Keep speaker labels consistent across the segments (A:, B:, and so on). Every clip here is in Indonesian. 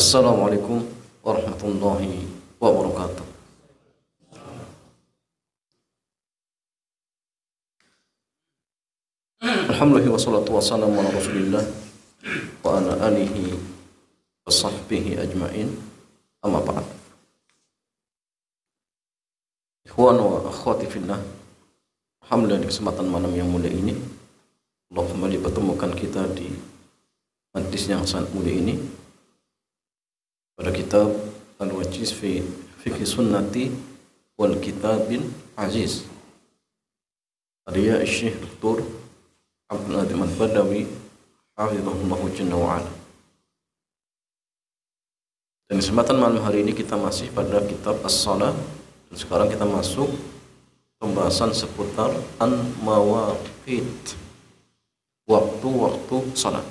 A: Assalamualaikum warahmatullahi wabarakatuh. Alhamdulillah wassalatu wassalamu ala Rasulillah wa ala alihi wa sahbihi ajmain. Amma ba'd. Ikhwan wa akhwati fillah. Alhamdulillah di kesempatan malam yang mulia ini Allah kembali pertemukan kita di majlis yang sangat mulia ini pada kitab Al-Wajiz fi Fiqh Sunnati wal Kitabil Aziz karya Syekh Dr. Abdul Adim Al-Badawi hafizahullah jalla wa ala. Dan kesempatan malam hari ini kita masih pada kitab As-Salah, dan sekarang kita masuk pembahasan seputar an-mawaqit, waktu-waktu salat.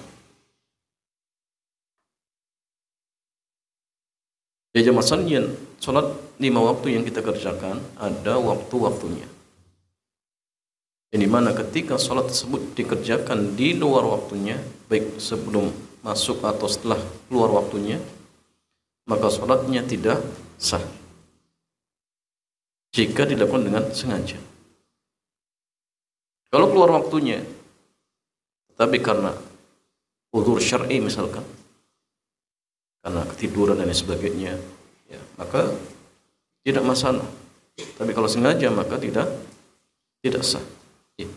A: Di jamaah sekalian, salat 5 waktu yang kita kerjakan ada waktu-waktunya. Yang dimana ketika salat tersebut dikerjakan di luar waktunya, baik sebelum masuk atau setelah keluar waktunya, maka salatnya tidak sah jika dilakukan dengan sengaja. Kalau keluar waktunya, tapi karena uzur syar'i misalkan, karena ketiduran dan sebagainya, ya, maka tidak masalah. Tapi kalau sengaja maka tidak sah. Ya.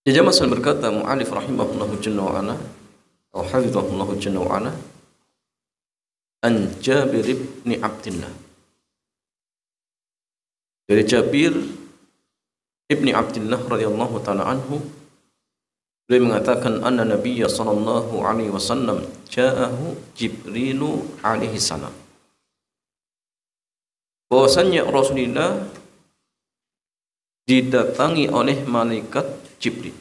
A: Jamaah sekalian, berkata mu'allif rahimahullahu jalla wa ala atau hafizahullahu jalla wa ala, an Jabir bin Abdillah, dari Jabir ibni Abdillah radhiyallahu taala anhu, beliau mengatakan anna Nabiyya sallallahu alaihi wasallam ja'ahu Jibrilu alaihi salam, bahwasanya Rasulullah didatangi oleh malaikat Jibril.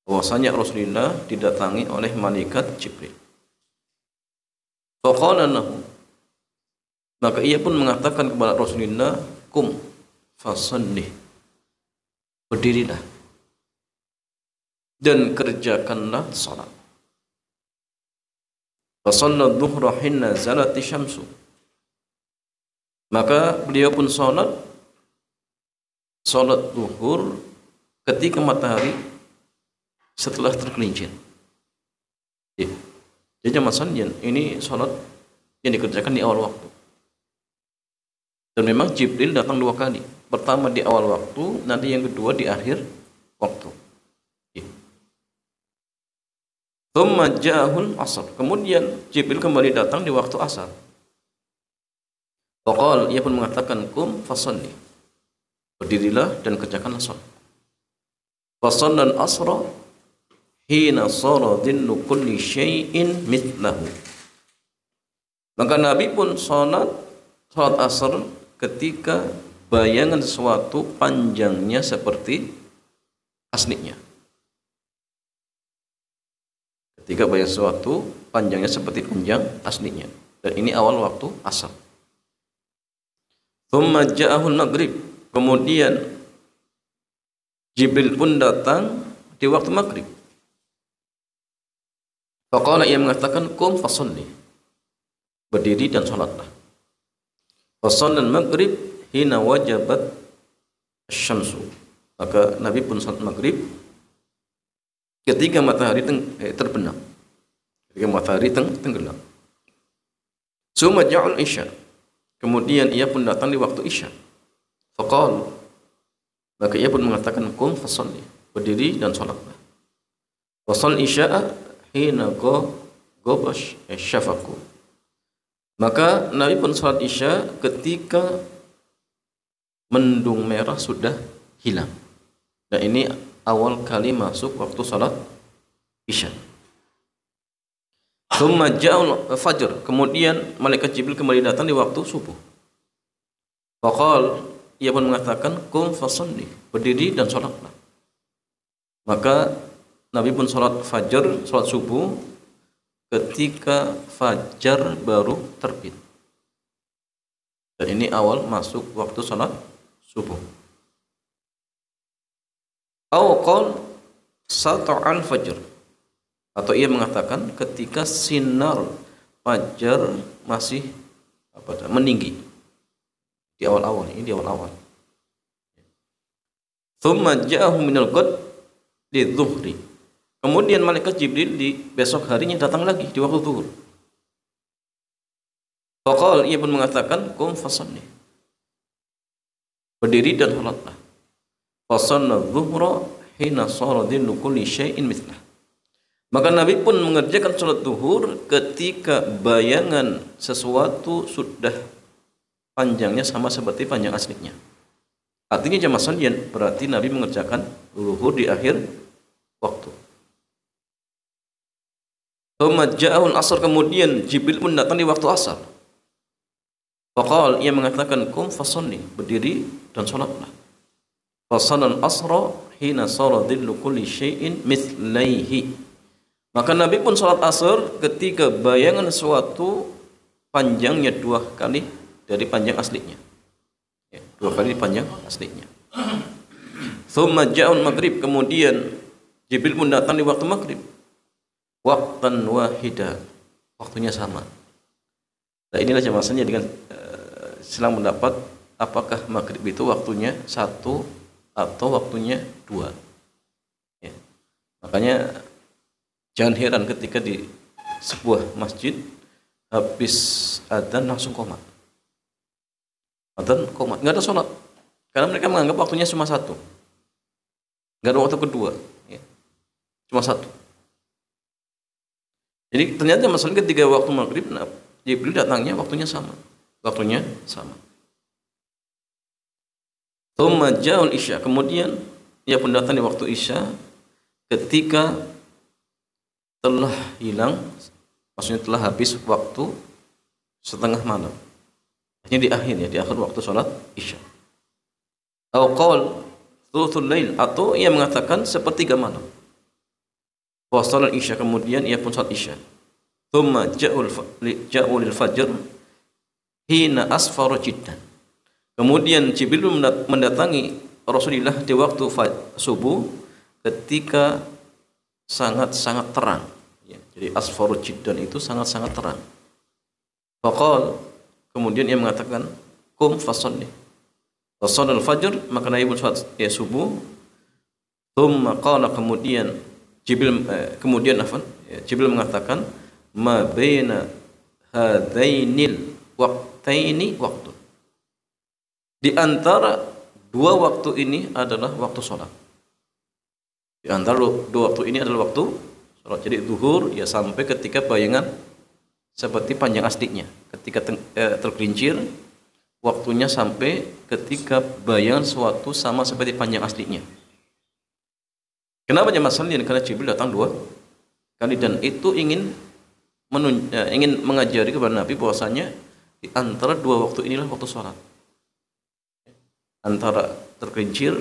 A: Bahwasanya Rasulullah didatangi oleh malaikat Jibril. Faqala lahu, maka ia pun mengatakan kepada Rasulullah, kum fasallih, berdirilah dan kerjakanlah salat. Fasalla dhuhra hinna zalati syamsu, maka beliau pun salat zuhur ketika matahari setelah tergelincir. Jadi masalahnya ini salat yang dikerjakan di awal waktu. Dan memang Jibril datang 2 kali. Pertama di awal waktu, nanti yang kedua di akhir waktu. Thumma ja'ahul asar, kemudian Jibril kembali datang di waktu asar. Faqal, ia pun mengatakan, kum fasalli, berdirilah dan kerjakanlah salat. Fasallal asra hina sara dhillu kulli syai'in mithlahu, maka Nabi pun salat asar ketika bayangan sesuatu panjangnya seperti aslinya. Ketika bayangan sesuatu panjangnya seperti panjang aslinya. Dan ini awal waktu asar. Thumma ja'ahul maghrib, kemudian Jibril pun datang di waktu maghrib. Faqala, ia mengatakan, qum fasalli, berdiri dan salatlah. Fasallal maghrib hina wajabat syamsu, maka Nabi pun salat maghrib ketika matahari terbenam, ketika matahari tenggelam. Summa ja'al isya, kemudian ia pun datang di waktu isya. Faqal, maka ia pun mengatakan, qum fasalli, berdiri dan salatlah. Fasal isya'a hina ghabash syafaqu, maka Nabi pun salat isya ketika mendung merah sudah hilang. Dan ini awal kali masuk waktu salat isya. Thumma ja'al fajr, kemudian malaikat Jibril kembali datang di waktu subuh. Faqal, ia pun mengatakan, qum fasalli, berdiri dan salatlah. Maka Nabi pun salat fajar, salat subuh ketika fajar baru terbit. Dan ini awal masuk waktu salat subuh. Au qal sata'al fajr, Atau ia mengatakan ketika sinar fajar masih meninggi di awal-awal, ini di awal-awal. Tsumma ja'ahu minal ghad lidzuhri. Kemudian malaikat Jibril di besok harinya datang lagi di waktu zuhur. Faqala, ia pun mengatakan qum fasalli. Berdiri dan salatlah. Fasanna dzuhra hina sara dhillu kulli syai'in mithlah. Maka Nabi pun mengerjakan salat zuhur ketika bayangan sesuatu sudah panjangnya sama seperti panjang aslinya. Artinya jamaah sekalian, berarti Nabi mengerjakan zuhur di akhir waktu. Tsumma ja'ahul asar, kemudian Jibril pun datang di waktu asar. Faqal, ia mengatakan qum fasalli, berdiri dan salatlah. Fasalal asra hina sara dhillu kulli syai'in mithlaihi. Maka Nabi pun salat asar ketika bayangan sesuatu panjangnya 2 kali dari panjang aslinya. Ya, 2 kali panjang aslinya. Tsumma ja'al maghrib, kemudian Jibril pun datang di waktu maghrib. Waqtan wahida, waktunya sama. Nah, inilah jamaahnya dengan silang pendapat apakah maghrib itu waktunya 1 atau waktunya 2. Ya. Makanya jangan heran ketika di sebuah masjid habis adzan langsung qomat. Adzan qomat, nggak ada sholat. Karena mereka menganggap waktunya cuma 1. Nggak ada waktu kedua. Ya. Cuma 1. Jadi ternyata masalah ketika waktu maghrib, Jibril datangnya waktunya sama. Waktunya sama. Tsumma ja'al isya, kemudian ia pun datang di waktu isya ketika telah hilang, maksudnya telah habis waktu setengah malam. Ini di akhir, ya, di akhir waktu sholat isya. Atau qaul thuluthul lail, atau ia mengatakan sepertiga malam. Wa sholat isya, kemudian ia pun sholat isya. Tsumma ja'ul fajr hina asfara jiddan. Kemudian Jibril mendatangi Rasulullah di waktu subuh ketika sangat-sangat terang. Ya, jadi asfaru jiddan itu sangat-sangat terang. Faqal, kemudian ia mengatakan qum fasalli. Fasallal fajr, maka Nabi pun salat subuh. Tsumma qala, kemudian Jibril mengatakan ma baina hadainil waqtaini waqtun. Di antara 2 waktu ini adalah waktu sholat. Di antara 2 waktu ini adalah waktu sholat. Jadi zuhur ya sampai ketika bayangan seperti panjang aslinya. Ketika tergelincir, waktunya sampai ketika bayangan suatu sama seperti panjang aslinya. Kenapa jemaah sekalian? Karena Jibril datang 2 kali dan itu ingin mengajari kepada Nabi bahwasanya di antara 2 waktu inilah waktu sholat. Antara tergelincir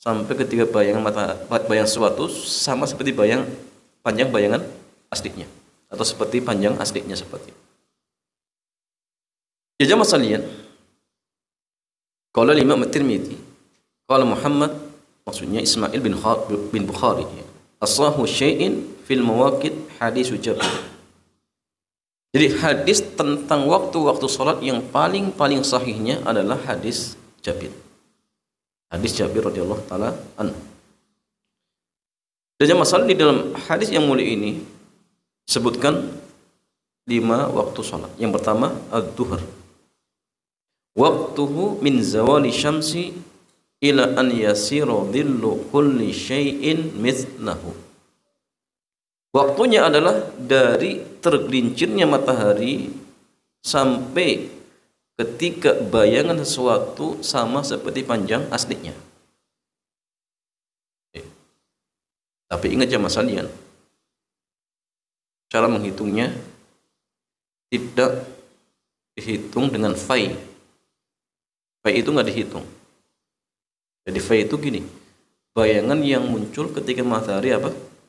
A: sampai ketika bayang suatu sama seperti panjang bayangan aslinya atau seperti panjang aslinya seperti. Ya jamaah sekalian, qala Imam At-Tirmidzi, qala Muhammad, maksudnya Ismail bin Bukhari, as-sahu syai'in fil mawaqit hadis Jabir. Jadi hadis tentang waktu-waktu salat yang paling sahihnya adalah hadis Jabir. Hadis Jabir radhiyallahu taala anhu. Dan masalah di dalam hadis yang mulia ini sebutkan 5 waktu salat. Yang pertama az-zuhur. Waktuhu min zawali syamsi ila an yasira dhillu kulli syai'in mithlahu. Waktunya adalah dari tergelincirnya matahari sampai ketika bayangan sesuatu sama seperti panjang aslinya. Tapi ingat jamaah sekalian, cara menghitungnya tidak dihitung dengan fai. Fai itu nggak dihitung. Jadi fai itu gini, bayangan yang muncul ketika matahari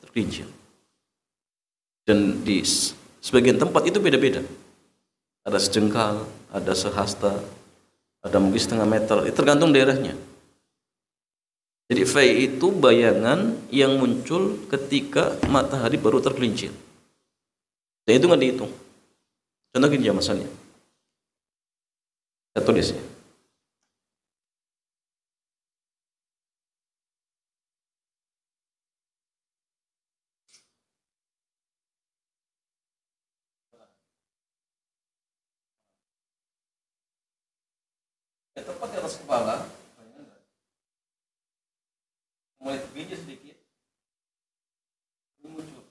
A: tergelincir. Dan di sebagian tempat itu beda-beda. Ada sejengkal, ada sehasta, ada mungkin setengah meter, itu tergantung daerahnya. Jadi fai itu bayangan yang muncul ketika matahari baru tergelincir. Dan itu nggak dihitung. Contoh gini ya masalahnya. Saya tulis ya. Tepat di atas kepala, mulai tergelincir sedikit, ini muncul.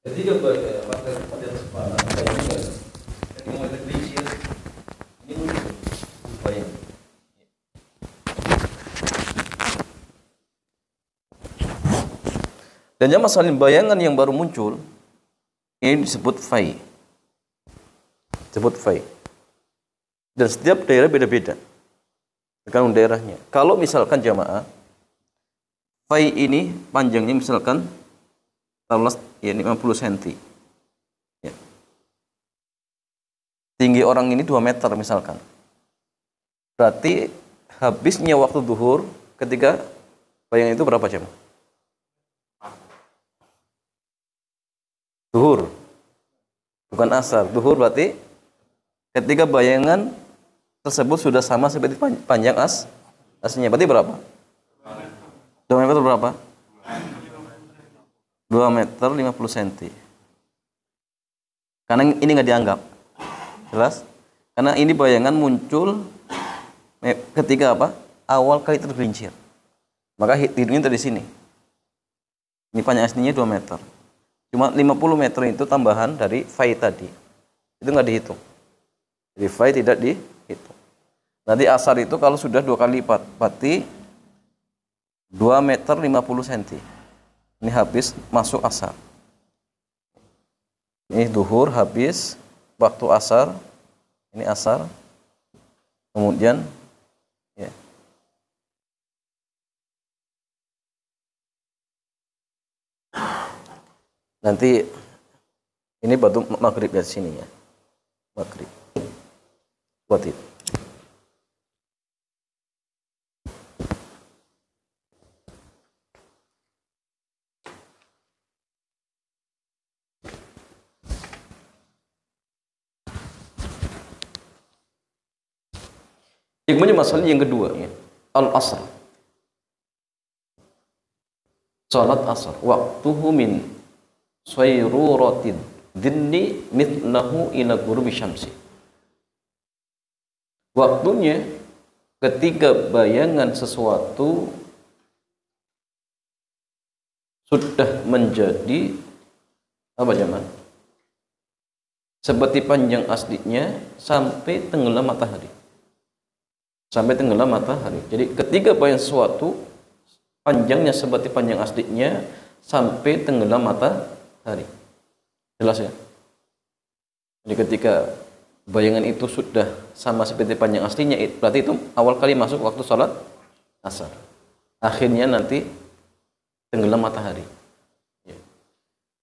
A: Jadi ketika matahari tepat di atas kepala, ini mulai tergelincir, ini muncul bayang. Dan yang masalah bayangan yang baru muncul ini disebut fai. Disebut fai. Dan setiap daerah beda-beda tergantung daerahnya. Kalau misalkan jamaah fai ini panjangnya misalkan taruhlah ya 50 cm. Ya. Tinggi orang ini 2 meter misalkan. Berarti habisnya waktu zuhur ketika bayangan itu berapa jam? Zuhur, bukan asar. Zuhur berarti ketika bayangan tersebut sudah sama seperti panjang aslinya. Berarti berapa? 2 meter berapa? 2 meter 50 cm. Karena ini nggak dianggap. Jelas? Karena ini bayangan muncul ketika apa? Awal kali tergelincir. Maka hitungnya dari sini. Ini panjang aslinya 2 meter. Cuma 50 meter itu tambahan dari fai tadi. Itu nggak dihitung. Jadi fai tidak dihitung. Nanti asar itu kalau sudah 2 kali lipat, berarti 2 meter 50 cm. Ini habis masuk asar. Ini duhur habis waktu asar. Ini asar. Kemudian ya. Nanti ini batu maghrib dari sini ya. Maghrib. Buat itu. Kemudian masalah yang kedua ya. Al-asr. Salat asar. Waktuhu min sayruratin dinni mithlahu ila ghurubi syamsi. Waktunya ketika bayangan sesuatu sudah menjadi apa zaman? Seperti panjang aslinya sampai tenggelam matahari. Sampai tenggelam matahari. Jadi ketika bayangan sesuatu panjangnya seperti panjang aslinya sampai tenggelam matahari. Jelas ya? Jadi ketika bayangan itu sudah sama seperti panjang aslinya, berarti itu awal kali masuk waktu sholat asar. Akhirnya nanti tenggelam matahari. Ya.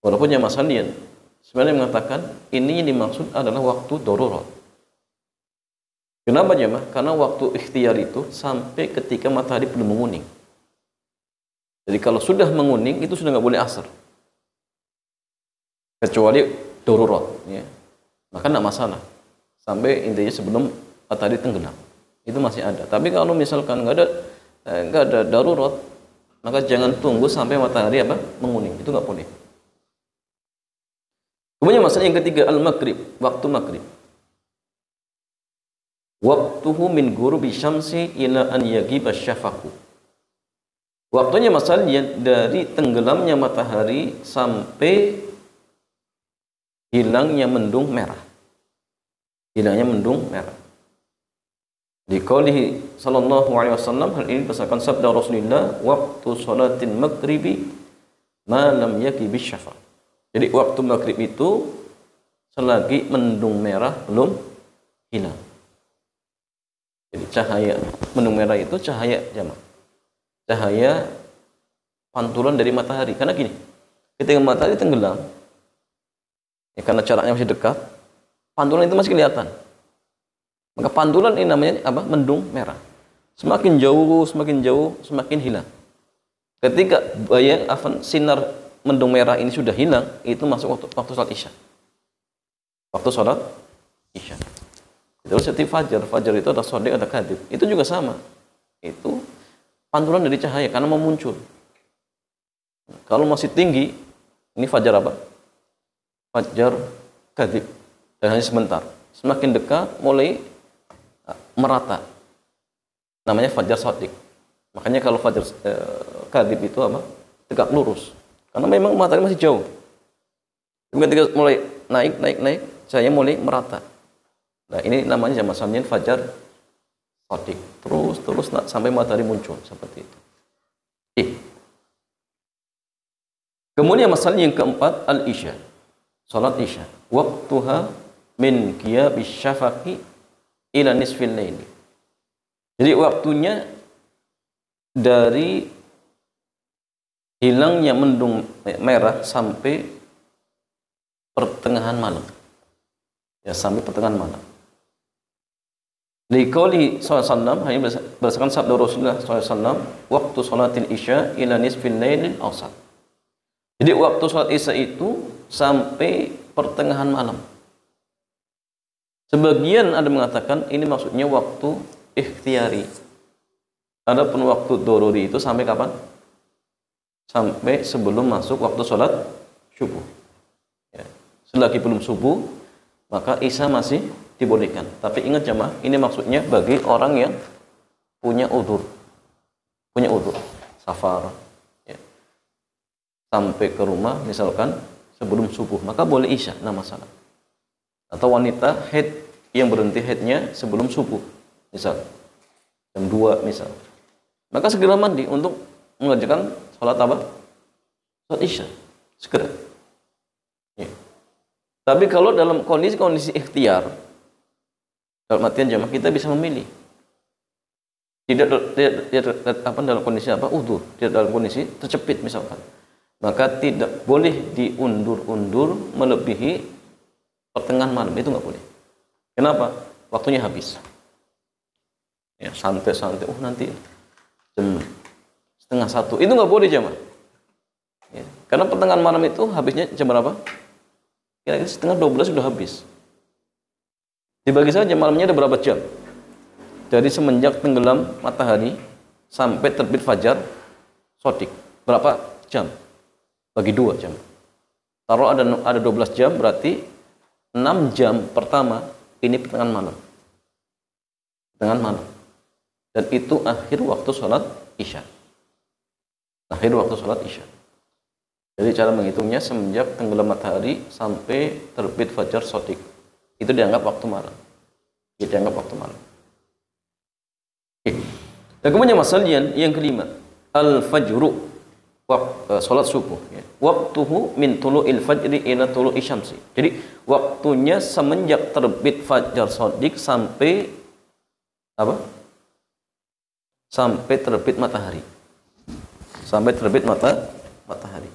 A: Walaupun yang Mas Handian sebenarnya mengatakan ini yang dimaksud adalah waktu darurat. Kenapa jemaah? Karena waktu ikhtiar itu sampai ketika matahari belum menguning. Jadi kalau sudah menguning itu sudah nggak boleh asar. Kecuali darurat, ya. Maka tidak masalah. Sampai intinya sebelum matahari tenggelam itu masih ada. Tapi kalau misalkan nggak ada darurat, maka jangan tunggu sampai matahari menguning. Itu nggak boleh. Kemudian masalah yang ketiga al-maghrib, waktu maghrib. Waktuhu min ghurubi syamsi ila an yagiba syafaqu. Waktunya masalahnya dari tenggelamnya matahari sampai hilangnya mendung merah. Hilangnya mendung merah. Di qaulihi sallallahu alaihi wasallam, hal ini berdasarkan sabda Rasulullah, waktu salatin maghribi ma lam yaghib syafaq. Jadi waktu maghrib itu selagi mendung merah belum hilang. Jadi cahaya mendung merah itu cahaya jamaah. Cahaya pantulan dari matahari. Karena gini, ketika matahari tenggelam, Ya, karena jaraknya masih dekat, pantulan itu masih kelihatan. Maka pantulan ini namanya apa? Mendung merah. Semakin jauh, semakin hilang. Ketika sinar mendung merah ini sudah hilang, itu masuk waktu sholat isya. Waktu sholat isya. Terus seperti fajar itu ada shadiq, ada kadhib. Itu juga sama. Itu pantulan dari cahaya karena mau muncul. Kalau masih tinggi, ini fajar apa? Fajar kadhib. Dan hanya sebentar. Semakin dekat, mulai merata. Namanya fajar shadiq. Makanya kalau fajar kadhib itu apa? Tegak lurus. Karena memang matahari masih jauh. Ketika mulai naik, cahaya mulai merata. Nah, ini namanya jamaah salin fajar shadiq. Terus sampai matahari muncul seperti itu. Kemudian masalah yang keempat, al-isya. Salat isya. Waktuha min qiyabis syafaqi ila nisfil laili. Jadi waktunya dari hilangnya mendung merah sampai pertengahan malam. Ya, sampai pertengahan malam. Liqauli sallallahu alaihi wasallam, berdasarkan sabda Rasulullah sallallahu alaihi wasallam, waktu salatil isya ila nisfil lailil awsat. Jadi waktu salat isya itu sampai pertengahan malam. Sebagian ada mengatakan ini maksudnya waktu ikhtiyari. Adapun waktu doruri itu sampai kapan? Sampai sebelum masuk waktu sholat subuh. Ya. Selagi belum subuh, maka isya masih dibolehkan. Tapi ingat jamaah, ini maksudnya bagi orang yang punya udzur. Punya udzur, safar. Ya. Sampai ke rumah, misalkan sebelum subuh, maka boleh isya, nah masalah. Atau wanita haid yang berhenti haidnya sebelum subuh, misal jam 2 misal, maka segera mandi untuk mengerjakan sholat apa? Sholat isya, segera. Ya. Tapi kalau dalam kondisi ikhtiar, dalam artian jamaah kita bisa memilih. Tidak dalam kondisi apa? Udzur, tidak dalam kondisi tercepit misalkan. Maka tidak boleh diundur-undur melebihi pertengahan malam, itu nggak boleh. Kenapa? Waktunya habis. Ya, santai-santai. Nanti jam 12:30. Itu nggak boleh jamaah. Ya, karena pertengahan malam itu habisnya jam berapa? Kira-kira 11:30 sudah habis. Dibagi saja malamnya ada berapa jam? Dari semenjak tenggelam matahari sampai terbit fajar shadiq. Berapa jam? Bagi 2 jam. Taruh ada 12 jam, berarti 6 jam pertama ini pertengahan malam. Pertengahan malam. Dan itu akhir waktu sholat isya. Akhir waktu sholat isya. Jadi cara menghitungnya semenjak tenggelam matahari sampai terbit fajar shadiq. Itu dianggap waktu malam. Itu dianggap waktu malam. Oke. Dan kemudian masalah yang kelima, al-fajru. Salat subuh, ya. Waktuhu min tulu'il fajri ila tulu'i syamsi. Jadi waktunya semenjak terbit fajar shadiq sampai apa? Sampai terbit matahari. Sampai terbit matahari.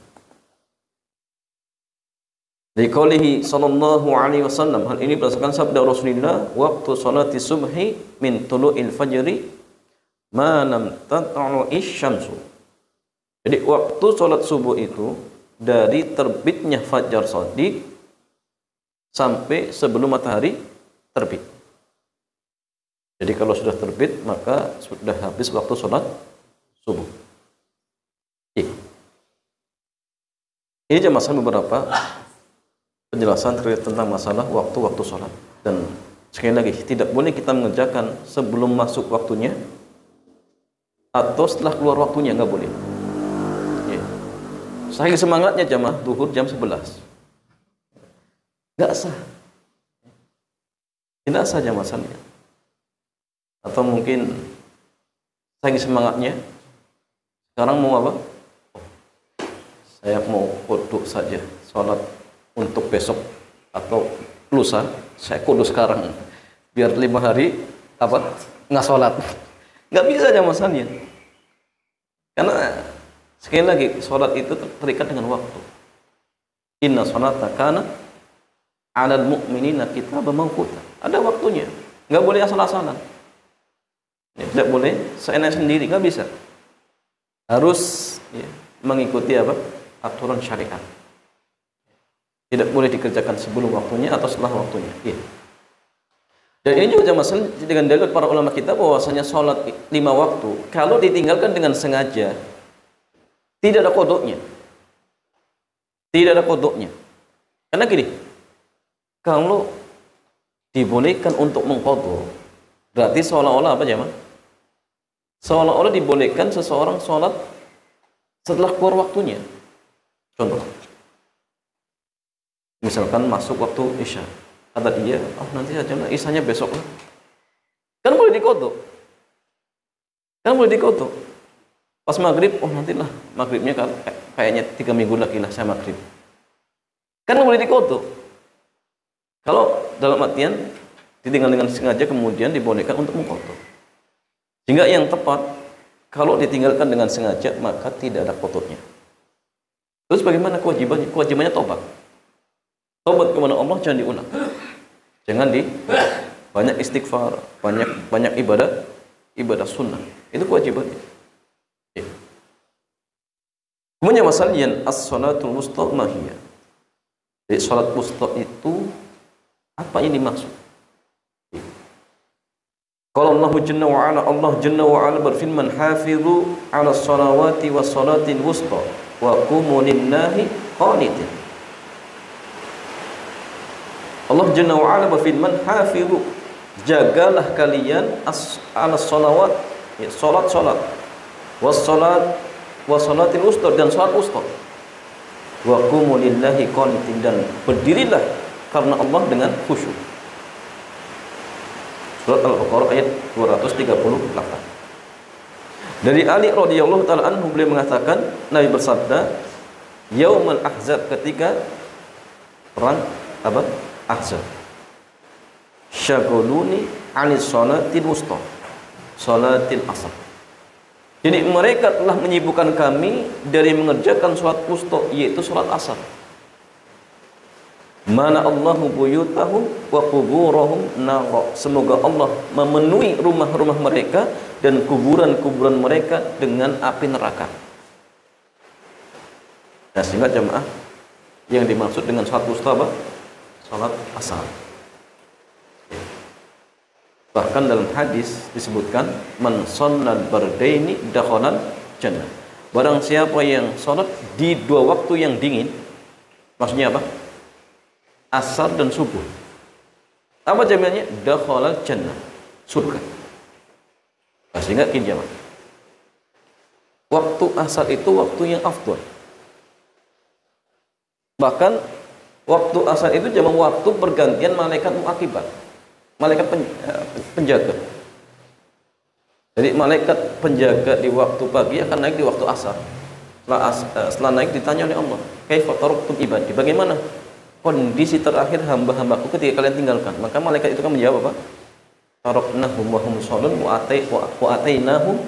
A: Liqaulihi sallallahu alaihi wasallam, hal ini berdasarkan sabda Rasulullah, waktu salati subhi min tulu'il fajri ma lam tatlu'i syamsu. Jadi waktu sholat subuh itu dari terbitnya fajar shadiq sampai sebelum matahari terbit. Jadi kalau sudah terbit maka sudah habis waktu sholat subuh. Ini jemaah beberapa penjelasan terkait tentang masalah waktu-waktu sholat. Dan sekali lagi tidak boleh kita mengerjakan sebelum masuk waktunya atau setelah keluar waktunya, nggak boleh. Saking semangatnya jamaah duhur jam 11. Nggak sah. Tidak sah jamaah salnya. Atau mungkin saking semangatnya sekarang mau apa? Saya mau qudhu saja, sholat untuk besok atau lusa, saya qudhu sekarang. Biar 5 hari apa? Nggak sholat. Nggak bisa jamaah salnya. Karena sekali lagi, sholat itu terikat dengan waktu. Inna sholata kana 'alal mu'minina kitaban mawquta. Ada waktunya. Enggak boleh asal-asalan. Tidak boleh seenak sendiri, enggak bisa. Harus mengikuti apa? Aturan syariat. Tidak boleh dikerjakan sebelum waktunya atau setelah waktunya. Dan ini juga masalah dengan dalil para ulama kita bahwasanya sholat 5 waktu kalau ditinggalkan dengan sengaja tidak ada qodoknya. Tidak ada qodoknya. Karena gini, kalau dibolehkan untuk mengqodok, berarti seolah-olah apa jemaah? Seolah-olah dibolehkan seseorang sholat setelah keluar waktunya. Contoh, misalkan masuk waktu Isya, kata dia, nanti aja lah, Isyanya besok lah. Kan boleh dikodok. Pas maghrib, nantilah maghribnya kayaknya 3 minggu lagi lah saya maghrib. Kan boleh dikodok. Kalau dalam artian ditinggal dengan sengaja kemudian dibolehkan untuk mengkodok. Sehingga yang tepat, kalau ditinggalkan dengan sengaja maka tidak ada kodoknya. Terus bagaimana kewajibannya? Kewajibannya tobat. Tobat kepada Allah jangan diulang. Jangan banyak istighfar, banyak ibadah sunnah. Itu kewajibannya. Kemudian masalahnya as-salatul wusta mahiyya. Jadi salat wusta itu apa yang dimaksud? Kalau Allah Jalla wa ala berfirman, hafizu 'ala shalawati was salatil wusta wa qumu lillahi qanitin. Allah Jalla wa ala berfirman, hafizu, jagalah kalian ala shalawat, salat was salatil wusta, dan salat wusta. Wa qumu lillahi qanitin, dan berdirilah karena Allah dengan khusyuk. Surat Al-Baqarah ayat 238. Dari Ali radhiyallahu taala anhu, beliau mengatakan, Nabi bersabda, Yaumul Ahzab, ketika perang apa? Ahzab. Syaguluni 'anis salatil wusta, salatil asr. Jadi mereka telah menyibukkan kami dari mengerjakan salat wusta, yaitu salat asar. Mana Allahu buyutahum wa quburahum nar. Semoga Allah memenuhi rumah-rumah mereka dan kuburan-kuburan mereka dengan api neraka. Nah, sehingga jemaah, yang dimaksud dengan salat wusta apa? Salat asar. Bahkan dalam hadis disebutkan, man shallal bardaini dakhalal jannah. Barang siapa yang salat di 2 waktu yang dingin, maksudnya apa? Asar dan subuh. Apa jaminannya? Dakhalal jannah, surga. Nah, sehingga gini jemaah, waktu asar itu waktu yang afdal. Bahkan waktu asar itu jemaah waktu pergantian malaikat muakibat, malaikat penjaga. Jadi malaikat penjaga di waktu pagi akan naik di waktu asar. Setelah naik ditanya oleh Allah, kaifa taraktum ibadi, bagaimana kondisi terakhir hamba-hambaku ketika kalian tinggalkan? Maka malaikat itu kan menjawab apa? Taraknahum wa hum yusallun wa atainahum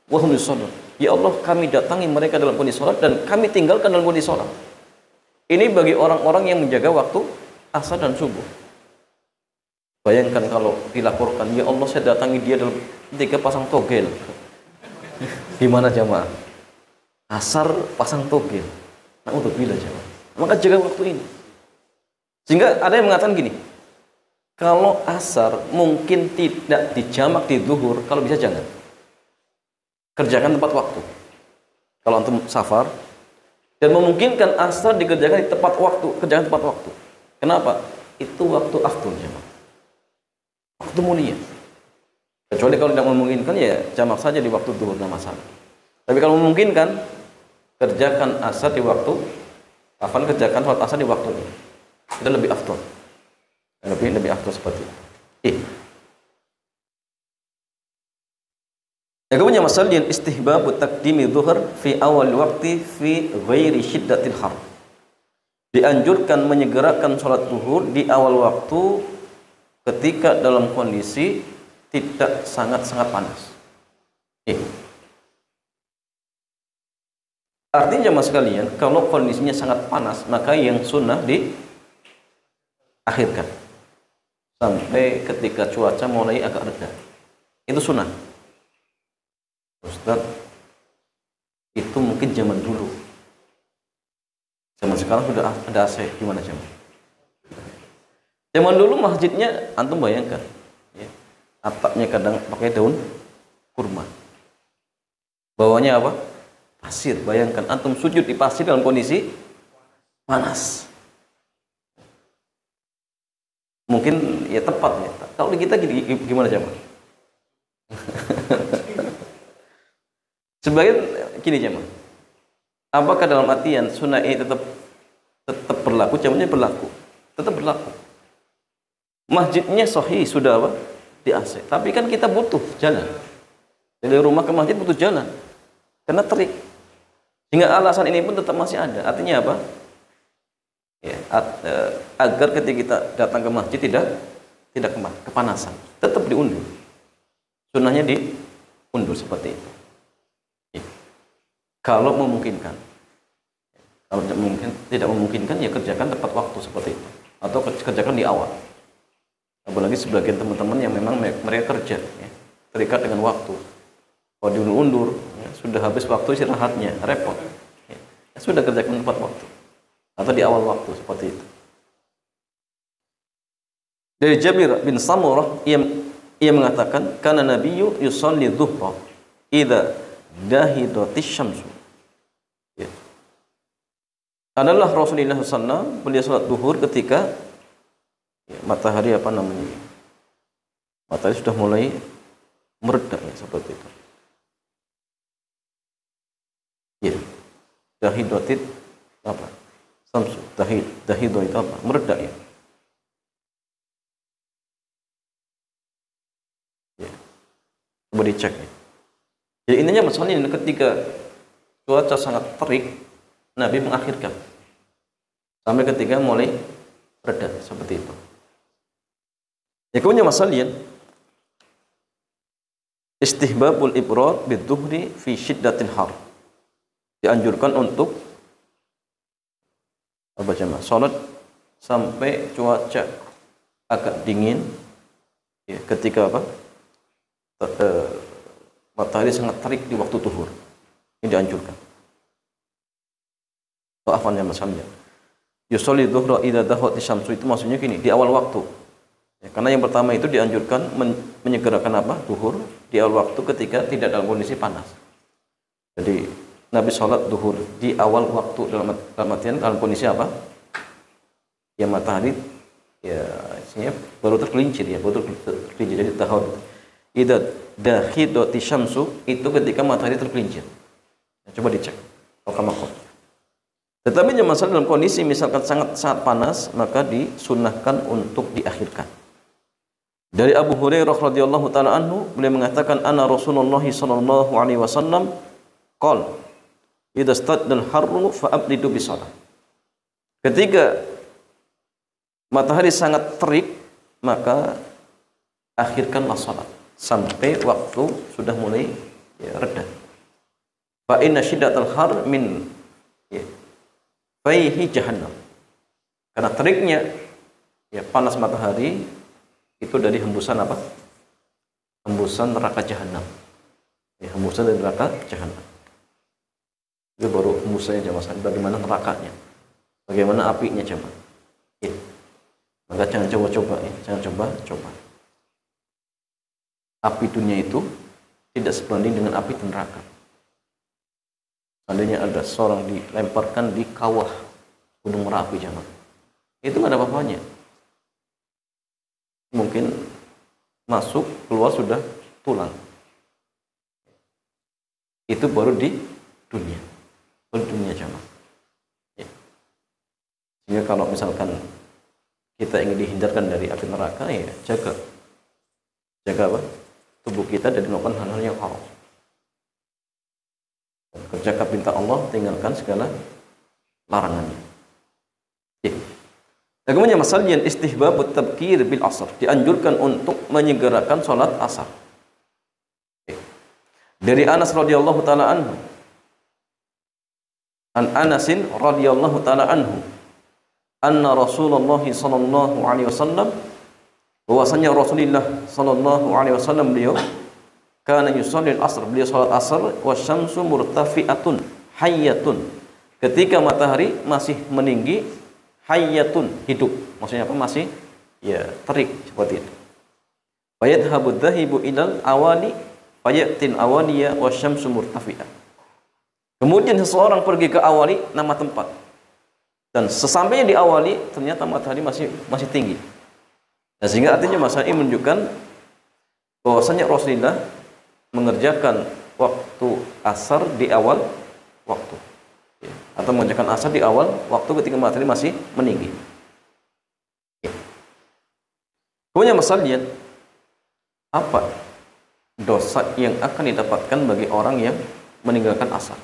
A: wa hum yusallun. Ya Allah, kami datangi mereka dalam kondisi salat dan kami tinggalkan dalam kondisi salat. Ini bagi orang-orang yang menjaga waktu asar dan subuh. Bayangkan kalau dilaporkan, ya Allah saya datangi dia dalam 3 pasang togel. Gimana jamaah? Asar pasang togel. Nah, untuk bila jamaah? Maka jaga waktu ini. Sehingga ada yang mengatakan gini, kalau asar mungkin tidak dijamak di zuhur, kalau bisa jangan. Kerjakan tepat waktu. Kalau antum safar dan memungkinkan asar dikerjakan di tepat waktu, kerjakan tepat waktu. Kenapa? Itu waktu afdal jamaah. Waktu mulia. Kecuali kalau tidak memungkinkan, ya jamak saja di waktu zuhur, tidak masalah. Tapi kalau memungkinkan, kerjakan asar di waktu, kerjakan salat asar di waktunya. Itu lebih afdal. Lebih afdal seperti itu. Yang kemudian masalah yang istihbab taqdimi zuhur fi awal waktu fi ghairi syiddatil har. Dianjurkan menyegerakan salat zuhur di awal waktu ketika dalam kondisi tidak sangat-sangat panas. Artinya jemaah sekalian, kalau kondisinya sangat panas, maka yang sunnah akhirkan sampai ketika cuaca mulai agak reda. Itu sunnah. Ustaz, itu mungkin zaman dulu. Zaman sekarang sudah ada AC, gimana zaman? Zaman dulu masjidnya antum bayangkan, ya, atapnya kadang pakai daun kurma. Bawahnya apa? Pasir. Bayangkan antum sujud di pasir dalam kondisi panas. Mungkin ya tepat ya. Kalau kita gimana zaman? Sebagian gini zaman. Apakah dalam artian sunnah ini tetap berlaku? Jawabannya berlaku. Tetap berlaku. Masjidnya sahih sudah apa? Di AC. Tapi kan kita butuh jalan. Dari rumah ke masjid butuh jalan. Karena terik. Hingga alasan ini pun tetap masih ada. Artinya apa? Ya, agar ketika kita datang ke masjid tidak kepanasan. Tetap diundur. Sunnahnya diundur seperti itu. Ya. Kalau memungkinkan. Kalau tidak memungkinkan ya kerjakan tepat waktu seperti itu. Atau kerjakan di awal. Apalagi sebagian teman-teman yang memang mereka kerja ya, terikat dengan waktu. Kalau diundur ya, sudah habis waktu istirahatnya, repot. Ya, sudah kerjakan tepat waktu. Atau di awal waktu seperti itu. Dari Jabir bin Samurah ia mengatakan kana nabiyyu yusalli dhuhra idza dahidatis syamsu. Ya. Adalah Rasulullah SAW beliau salat duhur ketika ya, matahari matahari sudah mulai meredak ya, seperti itu. Ya. Dahidatit apa? Samsu, dahido itu apa? Meredak ya. Ya. Coba dicek ya. Jadi intinya misalnya ketika cuaca sangat terik, Nabi mengakhirkan sampai ketika mulai reda seperti itu. Ya kemudian masalahnya istihbabul ibrad bidzuhri fi syiddatil har. Dianjurkan untuk salat sampai cuaca agak dingin ya, ketika matahari sangat terik di waktu zuhur. Ini dianjurkan. Afwan ya masalahnya. Yusolli dhuhra idza dahat syamsu itu maksudnya gini, di awal waktu. Ya, karena yang pertama itu dianjurkan menyegerakan zuhur di awal waktu ketika tidak dalam kondisi panas. Jadi Nabi sholat duhur di awal waktu dalam artian dalam kondisi apa? Ya matahari ya baru tergelincir ya, baru tergelincir. Jadi tahun idza dakhidati syamsu itu ketika matahari tergelincir. Ya, coba dicek. Makom. Tetapi masalah dalam kondisi misalkan sangat panas maka disunnahkan untuk diakhirkan. Dari Abu Hurairah radhiyallahu taala anhu beliau mengatakan anna Rasulullah sallallahu alaihi wasallam qala idza staddal harru fa'abdidu bisalah. Ketika matahari sangat terik maka akhirkanlah salat sampai waktu sudah mulai ya, reda. Fa inna syiddatal har min ya, faihi jahannam. Karena teriknya ya panas matahari itu dari hembusan apa? Hembusan neraka jahanam. Ya, hembusan dari neraka jahanam. Itu baru hembusannya jamaah. Bagaimana nerakanya? Bagaimana apinya jamaah? Ya. Maka jangan coba-coba ya, jangan coba-coba. Api dunia itu tidak sebanding dengan api neraka. Seandainya ada seorang dilemparkan di kawah gunung Merapi jamaah, itu nggak ada apa-apanya. Mungkin masuk keluar sudah tulang. Itu baru di dunia. Dunia jamaah. Ya. Sehingga kalau misalkan kita ingin dihindarkan dari api neraka ya jaga apa? Tubuh kita dari melakukan hal-hal yang haram. Kerjakan perintah Allah, tinggalkan segala larangannya. Ya. Nah, kemudian masalah yang istihbabut tabkir bil asr, dianjurkan untuk menyegerakan salat asar. Ya. Dari Anas radhiyallahu taala anhu. An Anasin radhiyallahu taala anhu anna Rasulullah sallallahu alaihi wasallam, bahwasanya Rasulullah sallallahu alaihi wasallam beliau kana yusalli al-asr, beliau salat asar, wasyamsu murtafi'atun hayyatun, ketika matahari masih meninggi, hayyatun hidup, maksudnya apa, masih ya terik seperti itu. Fayadhabu dhahibu ilal awali fayatil awaliya wasyamsu murtafi'ah. Kemudian seseorang pergi ke awali, nama tempat, dan sesampainya di awali ternyata matahari masih tinggi. Nah, sehingga artinya masalah ini menunjukkan bahwasanya Rasulullah mengerjakan waktu asar di awal waktu, ya, atau mengerjakan asar di awal waktu ketika matahari masih meninggi. Ya. Kemudian masalahnya apa dosa yang akan didapatkan bagi orang yang meninggalkan asar?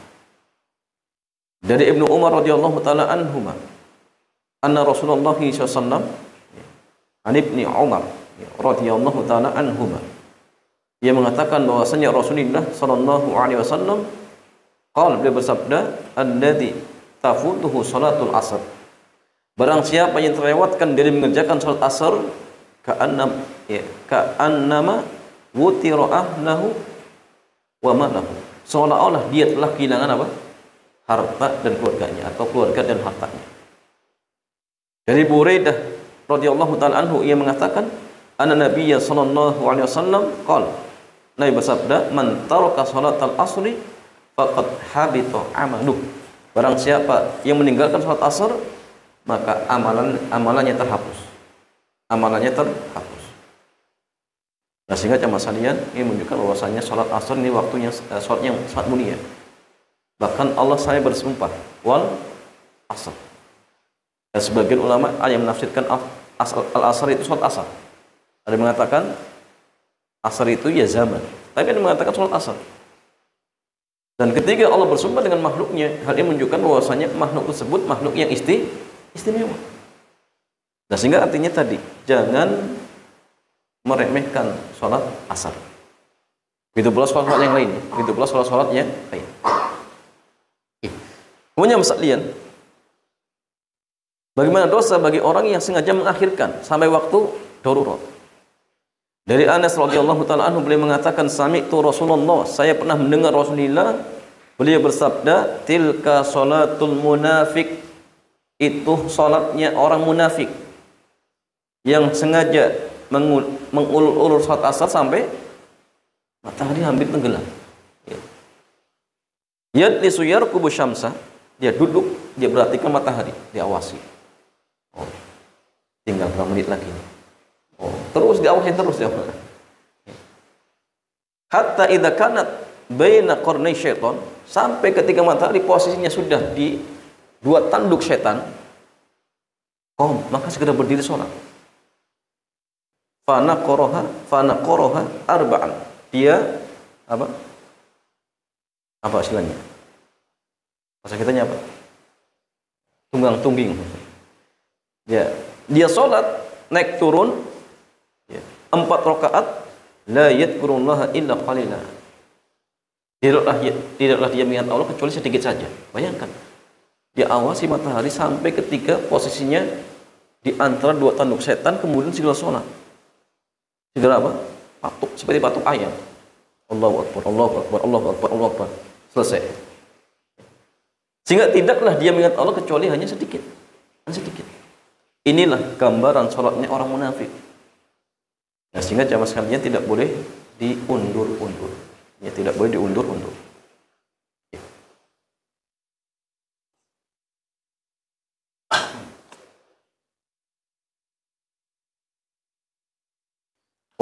A: Dari Ibnu Umar radhiyallahu taala anhuma, anna Rasulullah sallallahu alaihi wasallam, an Ibni Umar radhiyallahu taala anhuma, ia mengatakan bahwasanya Rasulullah sallallahu alaihi wasallam qala, beliau bersabda, alladzi tafutuhu salatul asr, barang siapa yang terlewatkan dari mengerjakan salat asar, ka'annama wutira ahlahu wa malahu, seolah-olah dia telah kehilangan apa? Harta dan keluarganya, atau keluarga dan hartanya. Dari Buraidah radhiyallahu taala anhu, ia mengatakan, anna nabiyya sallallahu alaihi wasallam qala, Nabi bersabda, man taraka salatal asri faqad habita amaluh, barang siapa yang meninggalkan salat asar, maka amalannya terhapus. Amalannya terhapus. Nah, sehingga jamaah sekalian, ini menunjukkan bahwasanya salat asar ini waktunya salat yang sangat mulia. Bahkan Allah saya bersumpah wal asr. Dan sebagian ulama yang menafsirkan al-asr itu salat asar. Ada yang mengatakan asar itu ya zaman, tapi ada yang mengatakan salat asar. Dan ketika Allah bersumpah dengan makhluknya, hal ini menunjukkan bahwasanya makhluk tersebut makhluk yang istimewa. Nah, sehingga artinya tadi jangan meremehkan salat asar. Begitu pula salat yang lain, begitu pula salat yang lain. Kemudian sekalian, bagaimana dosa bagi orang yang sengaja mengakhirkan sampai waktu darurat? Dari Anas radhiyallahu taala anhu, beliau mengatakan, sami'tu Rasulullah, saya pernah mendengar Rasulullah, beliau bersabda, tilka salatul munafik, itu salatnya orang munafik yang sengaja mengulur-ulur salat asar sampai matahari hampir tenggelam. Yajlisu yarkubu syamsa, dia duduk, dia perhatikan matahari, diawasi. Oh, tinggal berapa menit lagi. Oh, terus diawasi terus. Hatta idza kanat baina qarnai syaitan, sampai ketika matahari posisinya sudah di dua tanduk setan, maka segera berdiri sholat. Fana qoroha arba'an. Dia apa istilahnya? Bahasa kitanya apa? Tunggang tungging. Ya, dia sholat naik turun, ya, 4 rakaat, la yadhkurullaha illa qalila. Tidaklah dia mengingat Allah kecuali sedikit saja. Bayangkan, dia awasi matahari sampai ketika posisinya di antara dua tanduk setan, kemudian segera sholat. Segera apa? Patuk, seperti patuk ayam. Allahu Akbar, Allahu Akbar, Allahu Akbar, Allahu Akbar. Selesai. Sehingga tidaklah dia mengingat Allah kecuali hanya sedikit. Inilah gambaran sholatnya orang munafik. Nah, sehingga jamaah sekalian tidak boleh diundur-undur. Ya, tidak boleh diundur-undur. Ya.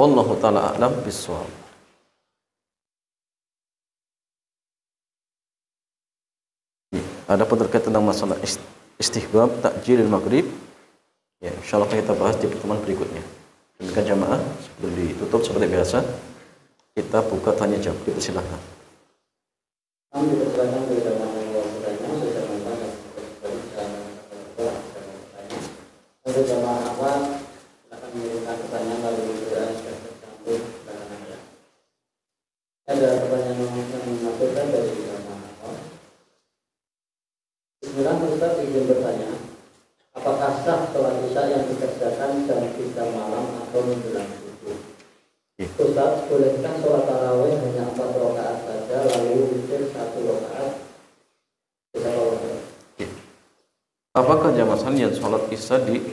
A: Wallahu ta'ala a'lam bishawab. Adapun terkait tentang masalah istihbab takjilil maghrib, ya insyaallah kita bahas di pertemuan berikutnya. Demikian jamaah, sebelum ditutup seperti biasa, kita buka tanya jawab. Dipersilakan. Untuk jamaah awal akan mengirimkan pertanyaan melalui WA tercampur dalam ayat. Ada pertanyaan yang mengaturkan dari jamaah awal. Bismillah, Ustaz izin bertanya, apakah
B: sah sholat isya yang dikerjakan jam 3 malam atau menjelang subuh? Ustaz, bolehkah sholat tarawih hanya 4 rakaat saja lalu witir 1 rakaat?
A: Apakah jamaah sekalian sholat isya di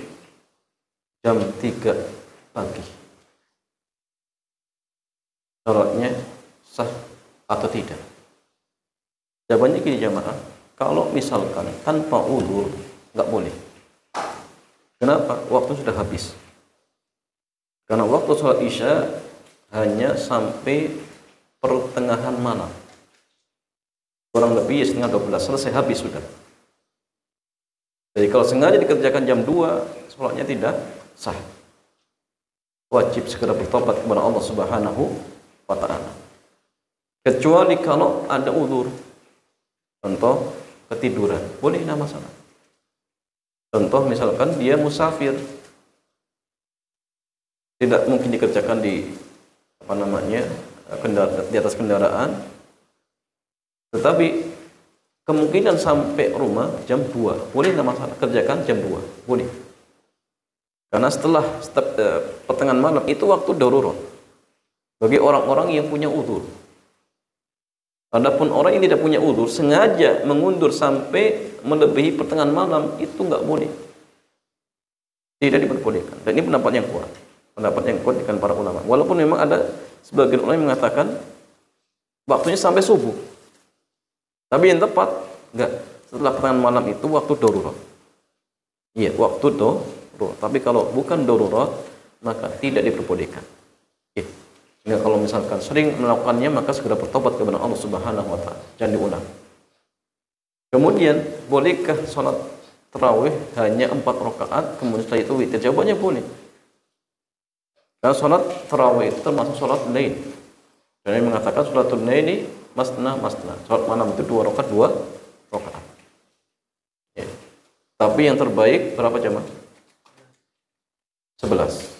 A: jam 3 pagi sholatnya sah atau tidak? Jawabannya gini jamaah, kalau misalkan tanpa uzur nggak boleh. Kenapa? Waktu sudah habis. Karena waktu sholat isya hanya sampai pertengahan malam. Kurang lebih setengah 12, selesai habis sudah. Jadi kalau sengaja dikerjakan jam 2, sholatnya tidak sah. Wajib segera bertobat kepada Allah Subhanahu wa ta'ala. Kecuali kalau ada uzur. Contoh ketiduran, boleh tidak masalah. Contoh misalkan dia musafir, tidak mungkin dikerjakan di di atas kendaraan, tetapi kemungkinan sampai rumah jam 2, boleh tidak masalah, kerjakan jam 2, boleh. Karena setelah pertengahan malam itu waktu darurat bagi orang-orang yang punya uzur. Adapun orang yang tidak punya uzur sengaja mengundur sampai melebihi pertengahan malam, itu nggak boleh, tidak diperbolehkan. Dan ini pendapat yang kuat, dengan para ulama. Walaupun memang ada sebagian ulama yang mengatakan waktunya sampai subuh, tapi yang tepat nggak, setelah pertengahan malam itu waktu darurat. Iya, waktu darurat. Tapi kalau bukan darurat maka tidak diperbolehkan. Sehingga kalau misalkan sering melakukannya maka segera bertobat kepada Allah Subhanahu wa ta'ala, jangan diulang. Kemudian, bolehkah sholat tarawih hanya 4 rakaat kemudian setelah itu witir? Jawabannya boleh. Karena sholat tarawih itu termasuk sholat lain. Dan yang mengatakan sholatul laili masna. Sholat malam itu 2 rakaat 2 rakaat. Ya. Tapi yang terbaik berapa jamaah? 11.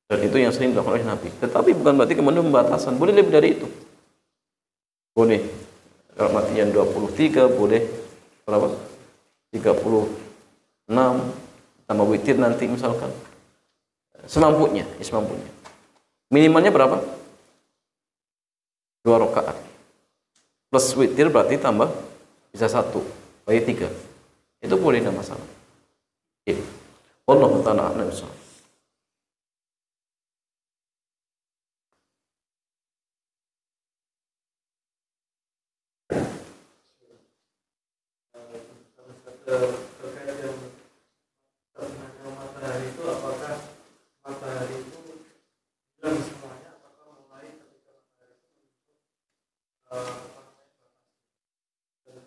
A: Dan itu yang sering dilakukan oleh Nabi. Tetapi bukan berarti kemudian pembatasan. Boleh lebih dari itu. Boleh. Kalau matian 23, boleh berapa? 36, tambah witir nanti misalkan. Semampunya. Minimalnya berapa? 2 rakaat. Plus witir berarti tambah bisa 1, bagi 3. Itu boleh, tidak masalah. Allah Ta'ala a'lam bishawab.
C: Terkait yang terbenamnya matahari itu, apakah matahari itu hilang semuanya, apakah mulai ketika matahari itu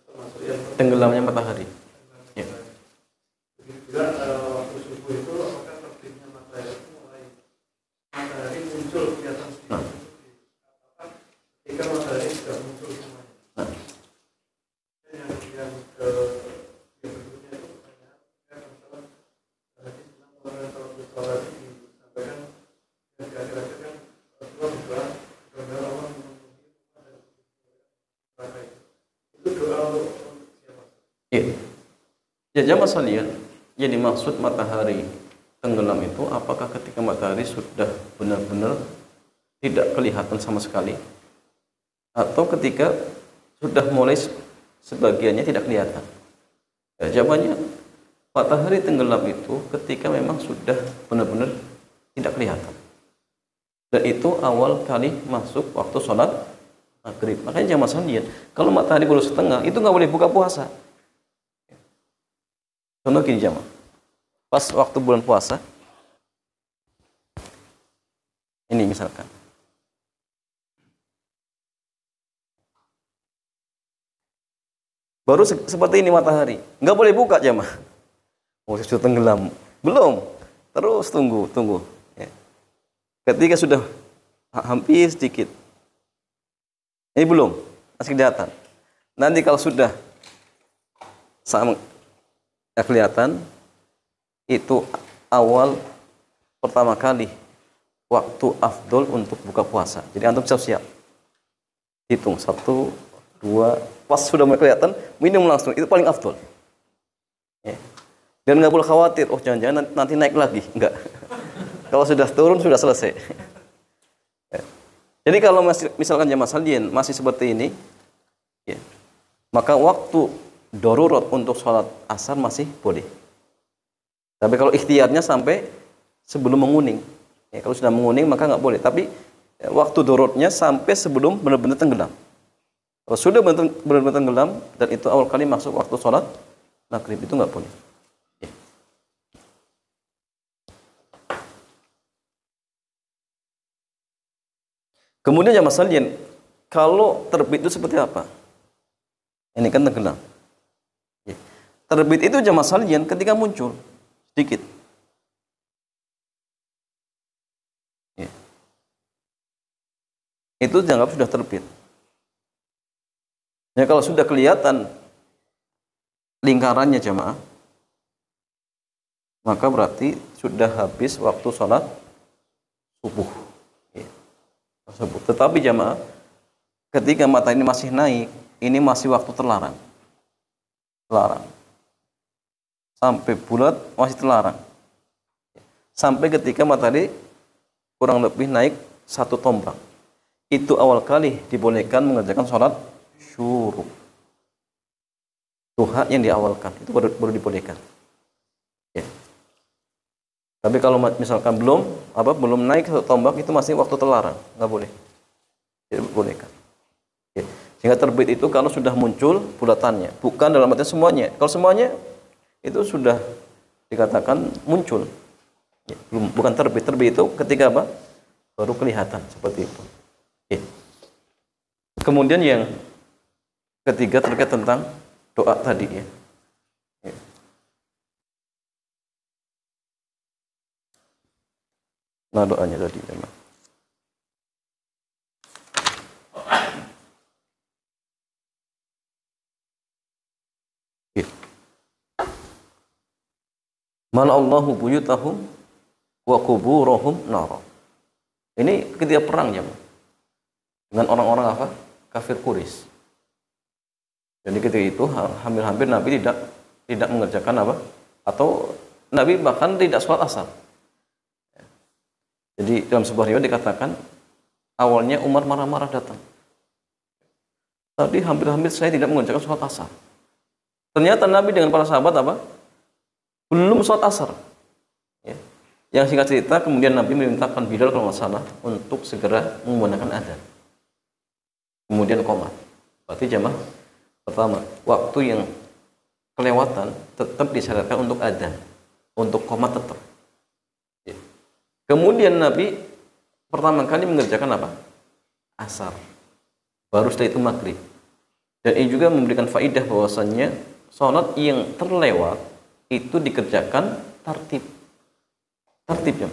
C: termasuk yang
A: tenggelamnya matahari. Ya.
C: Begitu juga waktu subuh itu, apakah terbitnya matahari itu mulai matahari muncul kelihatan sedikit, apakah ketika matahari sudah muncul semuanya.
A: Ya jamaah sekalian, yang dimaksud matahari tenggelam itu apakah ketika matahari sudah benar-benar tidak kelihatan sama sekali, atau ketika sudah mulai sebagiannya tidak kelihatan? Ya, jawabannya matahari tenggelam itu ketika memang sudah benar-benar tidak kelihatan, dan itu awal kali masuk waktu sholat maghrib. Makanya jamaah sekalian, kalau matahari baru setengah itu nggak boleh buka puasa. Contoh gini jamaah, pas waktu bulan puasa, ini misalkan, baru seperti ini matahari, nggak boleh buka jamaah. Oh, sudah tenggelam, belum? Terus tunggu. Ya. Ketika sudah hampir sedikit, ini belum, masih kelihatan. Nanti kalau sudah sama kelihatan, itu awal pertama kali waktu afdol untuk buka puasa. Jadi antum siap-siap, hitung 1, 2, pas sudah mulai kelihatan minum langsung, itu paling afdol. Ya. Dan nggak boleh khawatir, oh jangan-jangan nanti naik lagi. Enggak. Kalau sudah turun, sudah selesai. Ya. Jadi kalau misalkan jamaah salin masih seperti ini, ya, maka waktu darurat untuk sholat asar masih boleh. Tapi kalau ikhtiarnya sampai sebelum menguning. Ya, kalau sudah menguning maka nggak boleh. Tapi ya, waktu daruratnya sampai sebelum benar-benar tenggelam. Kalau sudah benar-benar tenggelam dan itu awal kali masuk waktu sholat maghrib, itu nggak boleh. Ya. Kemudian jamaah salin, kalau terbit itu seperti apa? Ini kan tenggelam. Ya. Terbit itu jamaah salin ketika muncul sedikit. Ya. Itu dianggap sudah terbit. Ya, kalau sudah kelihatan lingkarannya jamaah, maka berarti sudah habis waktu sholat subuh. Ya. Tetapi jamaah, ketika mata ini masih naik, ini masih waktu terlarang. Terlarang. Sampai bulat masih terlarang. Sampai ketika matahari kurang lebih naik 1 tombak. Itu awal kali dibolehkan mengerjakan sholat syuruk. Duha yang diawalkan, itu baru dibolehkan. Ya. Tapi kalau misalkan belum naik 1 tombak, itu masih waktu terlarang, nggak boleh. Tidak dibolehkan. Ya. Sehingga terbit itu kalau sudah muncul bulatannya, bukan dalam arti semuanya. Kalau semuanya itu sudah dikatakan muncul. Ya, bukan terbit. Terbit itu ketika apa? Baru kelihatan seperti itu. Ya. Kemudian yang ketiga terkait tentang doa tadi ya. Ya. Nah doanya tadi memang. Ya. Mala'allahu buyutahum wa kuburahum nara. Ini ketika perang ya, dengan orang-orang apa? Kafir Quraisy. Jadi ketika itu hampir-hampir Nabi tidak mengerjakan apa? Atau Nabi bahkan tidak sholat asar. Jadi dalam sebuah riwayat dikatakan awalnya Umar marah-marah datang. Tadi hampir-hampir saya tidak mengerjakan sholat asar. Ternyata Nabi dengan para sahabat apa? Belum sholat asar. Ya. Yang singkat cerita, kemudian Nabi memerintahkan Bilal kalau nggak salah untuk segera menggunakan adzan. Kemudian qomat. Berarti jamaah pertama, waktu yang kelewatan tetap disyaratkan untuk adzan, untuk qomat tetap. Ya. Kemudian Nabi pertama kali mengerjakan apa? Asar. Baru setelah itu maghrib. Dan ini juga memberikan faidah bahwasannya sholat yang terlewat itu dikerjakan tartib. Tartibnya.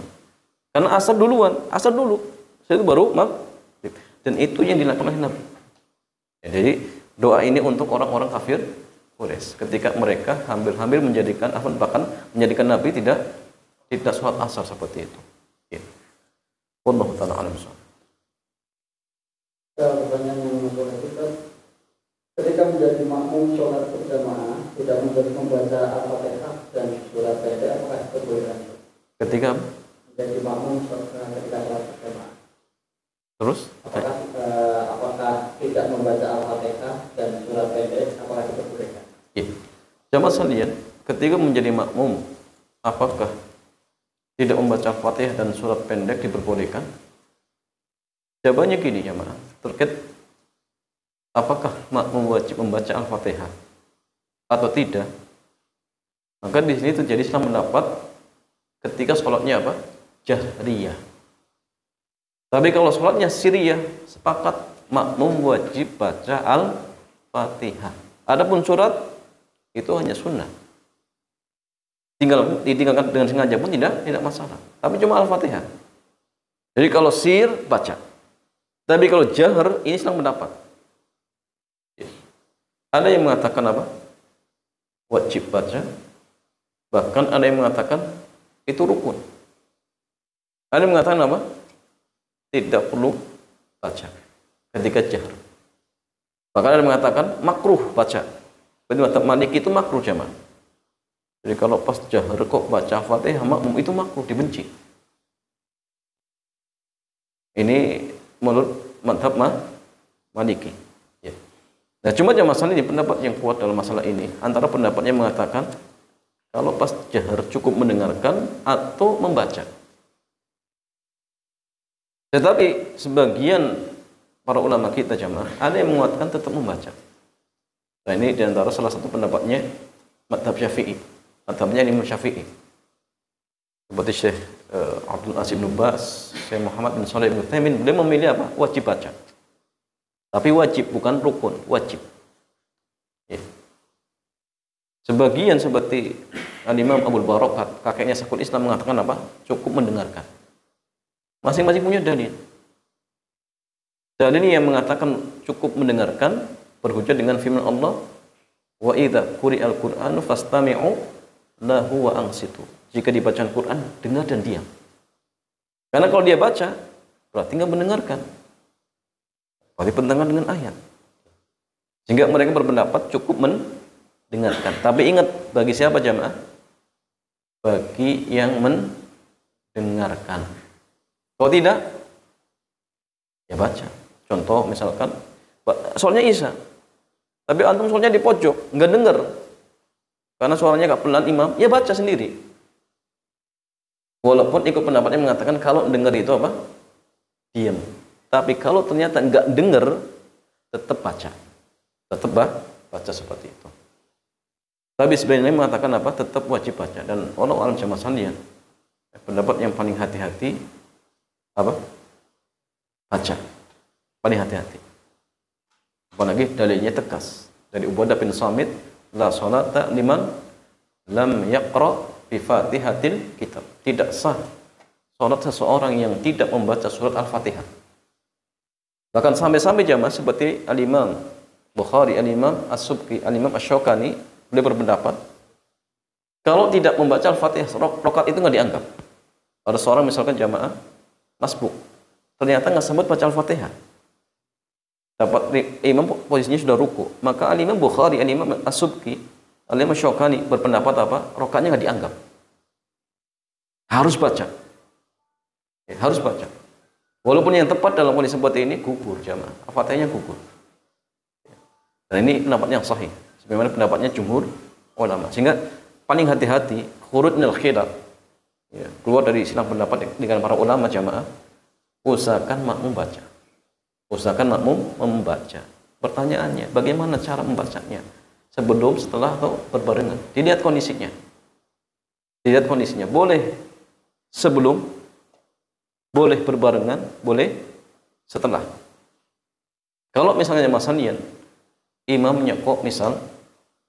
A: Karena asar duluan, asar dulu. Setelah itu baru maghrib. Dan itu yang dilakukan oleh Nabi. Ya, jadi doa ini untuk orang-orang kafir Quraisy ketika mereka hampir-hampir menjadikan bahkan menjadikan Nabi tidak sholat asar seperti itu. Ya. Wallahu ta'ala a'lam.
B: Pertanyaan yang nomor itu, ketika menjadi makmum sholat berjamaah tidak membaca Al-Fatihah dan surat pendek, apakah itu boleh?
A: Ketika
B: menjadi makmum ketika sholat berjamaah.
A: Terus?
B: Apakah tidak membaca Al-Fatihah dan surat pendek, apakah itu boleh?
A: Ya. Jamaah sekalian, ketika menjadi makmum, apakah tidak membaca Al-Fatihah dan surat pendek diperbolehkan? Jawabannya gini jamaah, terkait apakah makmum wajib membaca Al-Fatihah atau tidak? Maka di sini terjadi salah pendapat ketika sholatnya apa? Jahriyah. Tapi kalau sholatnya siriyah, sepakat makmum wajib baca Al-Fatihah. Adapun surat itu hanya sunnah. Ditinggalkan dengan sengaja pun tidak masalah. Tapi cuma Al-Fatihah. Jadi kalau sir baca. Tapi kalau jahar ini sedang pendapat. Ada yang mengatakan apa? Wajib baca. Bahkan ada yang mengatakan itu rukun. Ada yang mengatakan apa? Tidak perlu baca ketika jahar. Bahkan ada yang mengatakan makruh baca. Berarti mazhab Maliki itu makruh jamaah. Jadi kalau pas jahar kok baca Fatihah makmum itu makruh, dibenci. Ini menurut madhab Maliki. Ya. Nah, cuma masalah ini pendapat yang kuat dalam masalah ini antara pendapatnya mengatakan kalau pas jahar cukup mendengarkan atau membaca. Tetapi sebagian para ulama kita jamaah ada yang menguatkan tetap membaca. Nah, ini diantara salah satu pendapatnya madhab Syafi'i, madhabnya Imam Syafi'i. Seperti Syekh Abdul Aziz bin Baz, Syekh Muhammad bin Shalih bin Utsaimin, beliau memilih apa? Wajib baca. Tapi wajib bukan rukun, wajib. Ya. Sebagian seperti Imam Abu Barokat, kakeknya Syekhul Islam mengatakan apa? Cukup mendengarkan. Masing-masing punya dalil. Dalil yang mengatakan cukup mendengarkan berhujjah dengan firman Allah, wa idza quri'al Qur'anu fastami'u lahu wa ansitu. Jika dibaca Al-Qur'an, dengar dan diam. Karena kalau dia baca, berarti enggak mendengarkan. Berarti bertentangan dengan ayat. Sehingga mereka berpendapat cukup mendengarkan. Tapi ingat, bagi siapa jamaah? Bagi yang mendengarkan. Kalau tidak, ya baca. Contoh misalkan, soalnya Isya. Tapi antum soalnya di pojok, nggak dengar. Karena suaranya nggak pelan imam, ya baca sendiri. Walaupun ikut pendapatnya mengatakan kalau dengar itu apa? Diam. Tapi kalau ternyata nggak dengar, tetap baca. Tetap baca seperti itu. Tapi sebenarnya mengatakan apa? Tetap wajib baca. Dan Allah alam jamaah sekalian, pendapat yang paling hati-hati apa? Baca. Paling hati-hati. Apalagi dalilnya tegas. Dari Ubadah bin Samit, la salata liman lam yaqra bi Fatihatil kitab. Tidak sah salat seseorang yang tidak membaca surat Al-Fatihah. Bahkan sampai-sampai jamaah seperti Al-Imam Bukhari, Al-Imam As-Subki, Al-Imam Asy-Syaukani, beliau berpendapat kalau tidak membaca Al-Fatihah, rakaat itu nggak dianggap. Ada seorang misalkan jamaah masbuk, ternyata nggak sempat baca Al-Fatihah. Dapat imam posisinya sudah ruku, maka Al-Imam Bukhari, Al-Imam As-Subki, Al-Imam Asy-Syaukani berpendapat apa? Rakaatnya nggak dianggap. Harus baca. Ya, harus baca. Walaupun yang tepat dalam kondisi seperti ini gugur jamaah. Al-Fatihahnya gugur. Dan ini pendapat yang sahih. Sebagaimana pendapatnya jumhur ulama. Sehingga paling hati-hati khurud minal khilaf. Ya, keluar dari silang pendapat dengan para ulama jamaah. Usahakan makmum baca. Usahakan makmum membaca. Pertanyaannya, bagaimana cara membacanya? Sebelum, setelah, atau berbarengan? Dilihat kondisinya. Dilihat kondisinya. Boleh sebelum, boleh berbarengan, boleh setelah. Kalau misalnya masanian, imamnya kok misal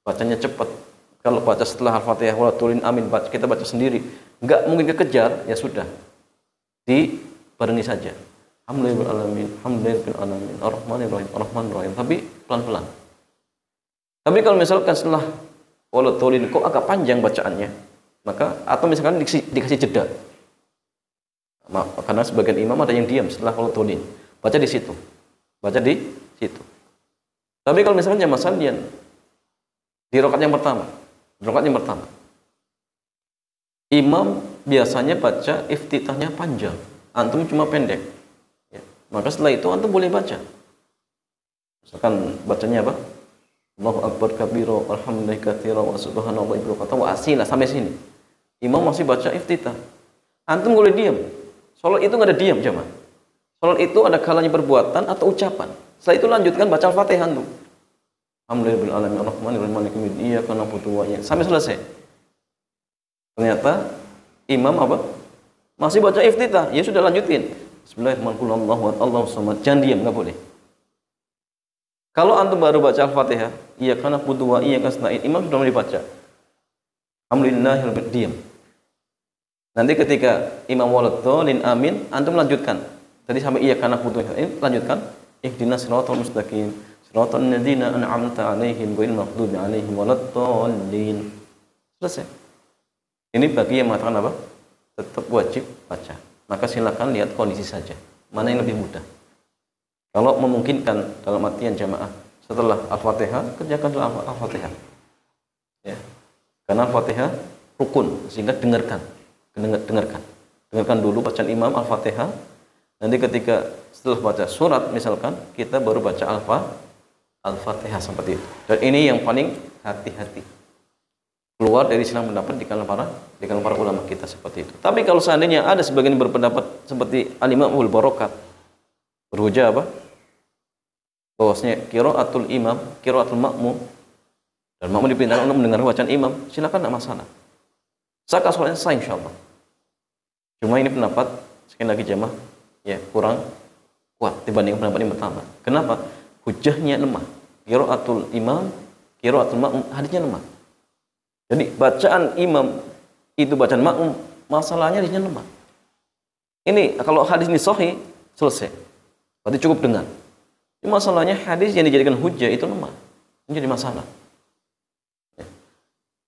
A: bacanya cepat. Kalau baca setelah Al-Fatihah wala tulin amin, kita baca sendiri, nggak mungkin kekejar, ya sudah. Dibarengi saja. Alhamdulillahirrahmanirrahim, Ar-Rahmanirrahim, tapi pelan-pelan. Tapi kalau misalkan setelah wala tulin kok agak panjang bacaannya, maka atau misalkan dikasih jeda. Karena sebagian imam ada yang diam setelah wala tulin. Baca di situ. Baca di situ. Tapi kalau misalkan jamaah salian di rakaat yang pertama, imam biasanya baca iftitahnya panjang, antum cuma pendek. Ya. Maka setelah itu antum boleh baca. Misalkan bacanya apa? Allahu akbar kabira, alhamdulillahi katsira, wa subhanallahi wa asila sampai sini. Imam masih baca iftitah. Antum boleh diam. Salat itu nggak ada diam jamaah. Salat itu ada kalanya perbuatan atau ucapan. Setelah itu lanjutkan baca Al-Fatihah antum. Alhamdulillahirabbil alamin arrahmanirrahim maliki yaumiddin iyyaka na'budu wa iyyaka sampai selesai. Ternyata imam apa? Masih baca iftitah. Ya sudah lanjutin. Bismillahirrahmanirrahim. Allahu samad. Jangan diam, enggak boleh. Kalau antum baru baca Al-Fatihah, iyyaka na'budu wa iyyaka nasta'in, imam sudah mulai baca. Alhamdulillahirabbil diam. Nanti ketika imam waladhdallin amin, antum lanjutkan. Tadi sampai iyyaka na'budu wa iyyaka lanjutkan. Ihdinas siratal mustaqim. Siratal ladzina an'amta 'alaihim ghairil maghdubi 'alaihim waladdallin. Selesai. Ini bagi yang mengatakan apa? Tetap wajib baca. Maka silakan lihat kondisi saja. Mana yang lebih mudah. Kalau memungkinkan dalam artian jamaah setelah Al-Fatihah, kerjakan dalam Al-Fatihah. Ya. Karena Al-Fatihah rukun, sehingga dengarkan dulu bacaan imam Al-Fatihah. Nanti ketika setelah baca surat misalkan, kita baru baca Al-Fatihah seperti itu. Dan ini yang paling hati-hati, keluar dari silang pendapat di kalangan para ulama kita seperti itu. Tapi kalau seandainya ada sebagian berpendapat seperti Al-Imam Abu Barokat, berhujah apa? Bahwasanya qiraatul imam, qiraatul makmum, dan makmum diperintahkan untuk mendengar bacaan imam, silakan, tidak masalah. Saka sholatnya sah insyaallah. Cuma ini pendapat sekali lagi jamaah ya kurang kuat dibanding pendapat yang pertama. Kenapa? Hujahnya lemah. Qiraatul imam, qiraatul makmum, hadisnya lemah. Jadi bacaan imam itu bacaan makmum, masalahnya hadisnya lemah. Ini kalau hadis ini sahih, selesai. Berarti cukup dengar. Ini masalahnya hadis yang dijadikan hujah itu lemah. Ini jadi masalah.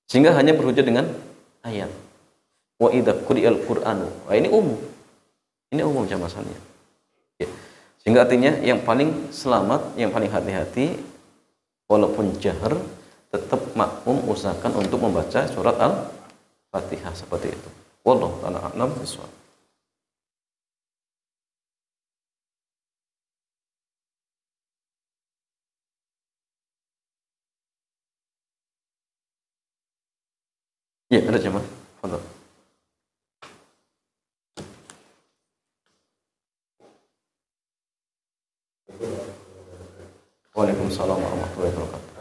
A: Sehingga hanya berhujah dengan ayat. Wa idza quri'al Qur'anu. Wah, ini umum. Ini umum masalahnya. Ya. Sehingga artinya yang paling selamat, yang paling hati-hati, walaupun jahar, tetap makmum usahakan untuk membaca surat Al-Fatihah seperti itu. Wallahu ta'ala a'lam bishawab. Ya, ada jemaah. Fadhal. Waalaikumsalam warahmatullahi wabarakatuh.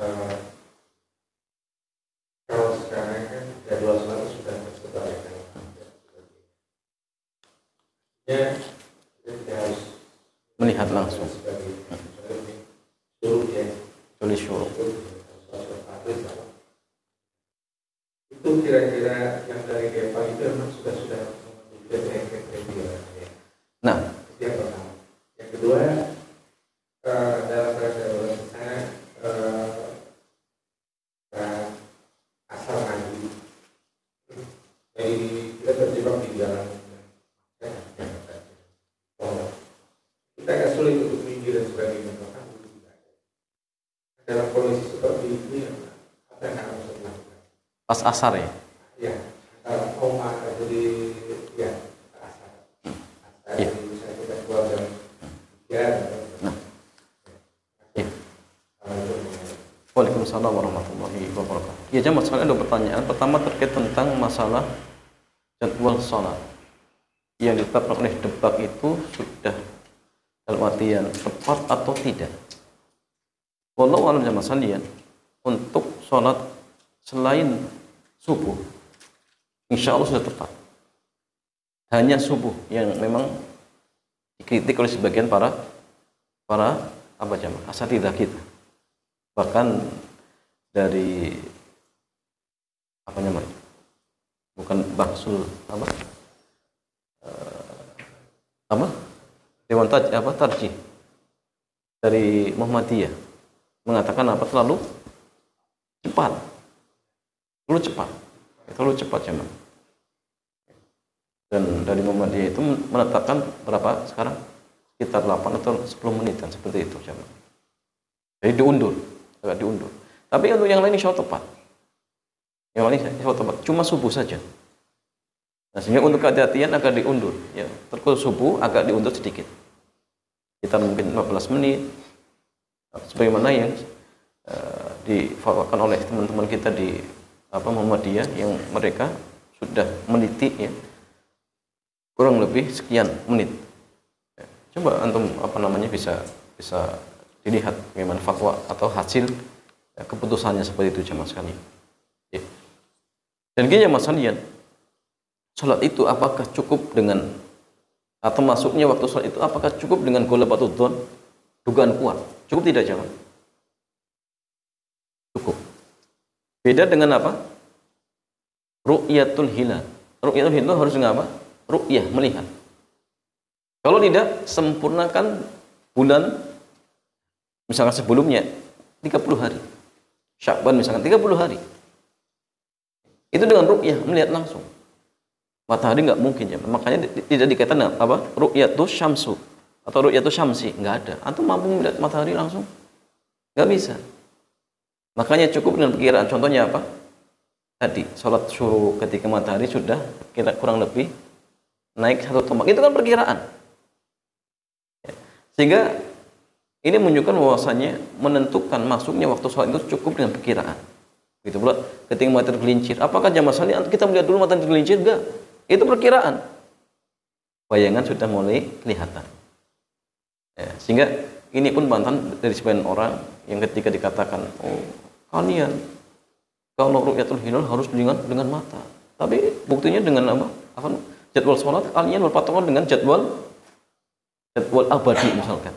D: Kalau sekarang kan jadwal sholat sudah tersebarkan. Ya, kita harus
A: Melihat langsung.
D: suruh ya.
A: Tulis syuruk.
D: Itu kira-kira yang dari Kepang itu memang sudah kriteria.
A: Nah,
D: Itu yang pertama. Yang kedua, dalam perjalanan saya asal ngaji. Jadi kita terjebak di jalan. Kita agak sulit untuk minggir dan sebagainya. Bahkan dalam kondisi seperti ini, apa yang harus kita lakukan?
A: pas asar ya.
D: Ya, Oma jadi ya asal.
A: Iya.
D: Saya kita keluar jam 3.
A: Ya. Waalaikumsalam warahmatullahi wabarakatuh. Ya jemaah sekalian, ada pertanyaan. Pertama terkait tentang masalah jadwal sholat. Yang ditetapkan oleh debat itu sudah dalam artian tepat atau tidak? Wallahu a'lam jemaah sekalian, untuk sholat selain subuh, insya Allah sudah tepat. Hanya subuh yang memang dikritik oleh sebagian para apa jamaah asatidzah kita. Bahkan dari apa namanya? Bukan Baksul Dewan Tarjih dari Muhammadiyah mengatakan terlalu cepat. Terlalu cepat jemaah. Dan dari Muhammadiyah itu menetapkan berapa sekarang? Sekitar 8 atau 10 menitan seperti itu jemaah. Jadi agak diundur. Tapi untuk yang lain insya Allah tepat. Yang lain insya Allah tepat. Cuma subuh saja. Nah, sehingga untuk kehati-hatian agak diundur. Ya, terkhusus subuh agak diundur sedikit. Kita mungkin 15 menit. Sebagaimana yang difatwakan oleh teman-teman kita di Muhammadiyah yang mereka sudah meniti ya kurang lebih sekian menit. Ya, coba antum bisa dilihat bagaimana fatwa atau hasil keputusannya seperti itu jemaah sekalian. Ya. Dan gini jemaah sekalian, salat itu apakah cukup dengan atau masuknya waktu salat itu apakah cukup dengan ghalabatud dzan, dugaan kuat? Cukup tidak jemaah? Cukup. Beda dengan apa? Ru'yatul hilal. Ru'yatul hilal harus dengan apa? Ru'yah, melihat. Kalau tidak, sempurnakan bulan misalkan sebelumnya 30 hari. Sya'ban misalkan 30 hari. Itu dengan ru'yah, melihat langsung. Matahari enggak mungkin ya. Makanya tidak dikatakan apa? Ru'yatus syamsu atau ru'yatus syamsi, enggak ada. Antum mampu melihat matahari langsung? Enggak bisa. Makanya cukup dengan perkiraan. Contohnya apa? tadi sholat syuruk ketika matahari sudah kira kurang lebih naik 1 tombak, itu kan perkiraan. Sehingga ini menunjukkan bahwasanya menentukan masuknya waktu sholat itu cukup dengan perkiraan. Gitu pula ketika matahari tergelincir, apakah jamaah sekalian kita melihat dulu matahari tergelincir? Enggak, itu perkiraan. Bayangan sudah mulai kelihatan. Ya, sehingga ini pun bantahan dari sebagian orang yang ketika dikatakan, oh kalian kalau ru'yatul hilal harus dengan mata. Tapi buktinya dengan apa? Jadwal sholat kalian berpatokan dengan jadwal abadi misalkan.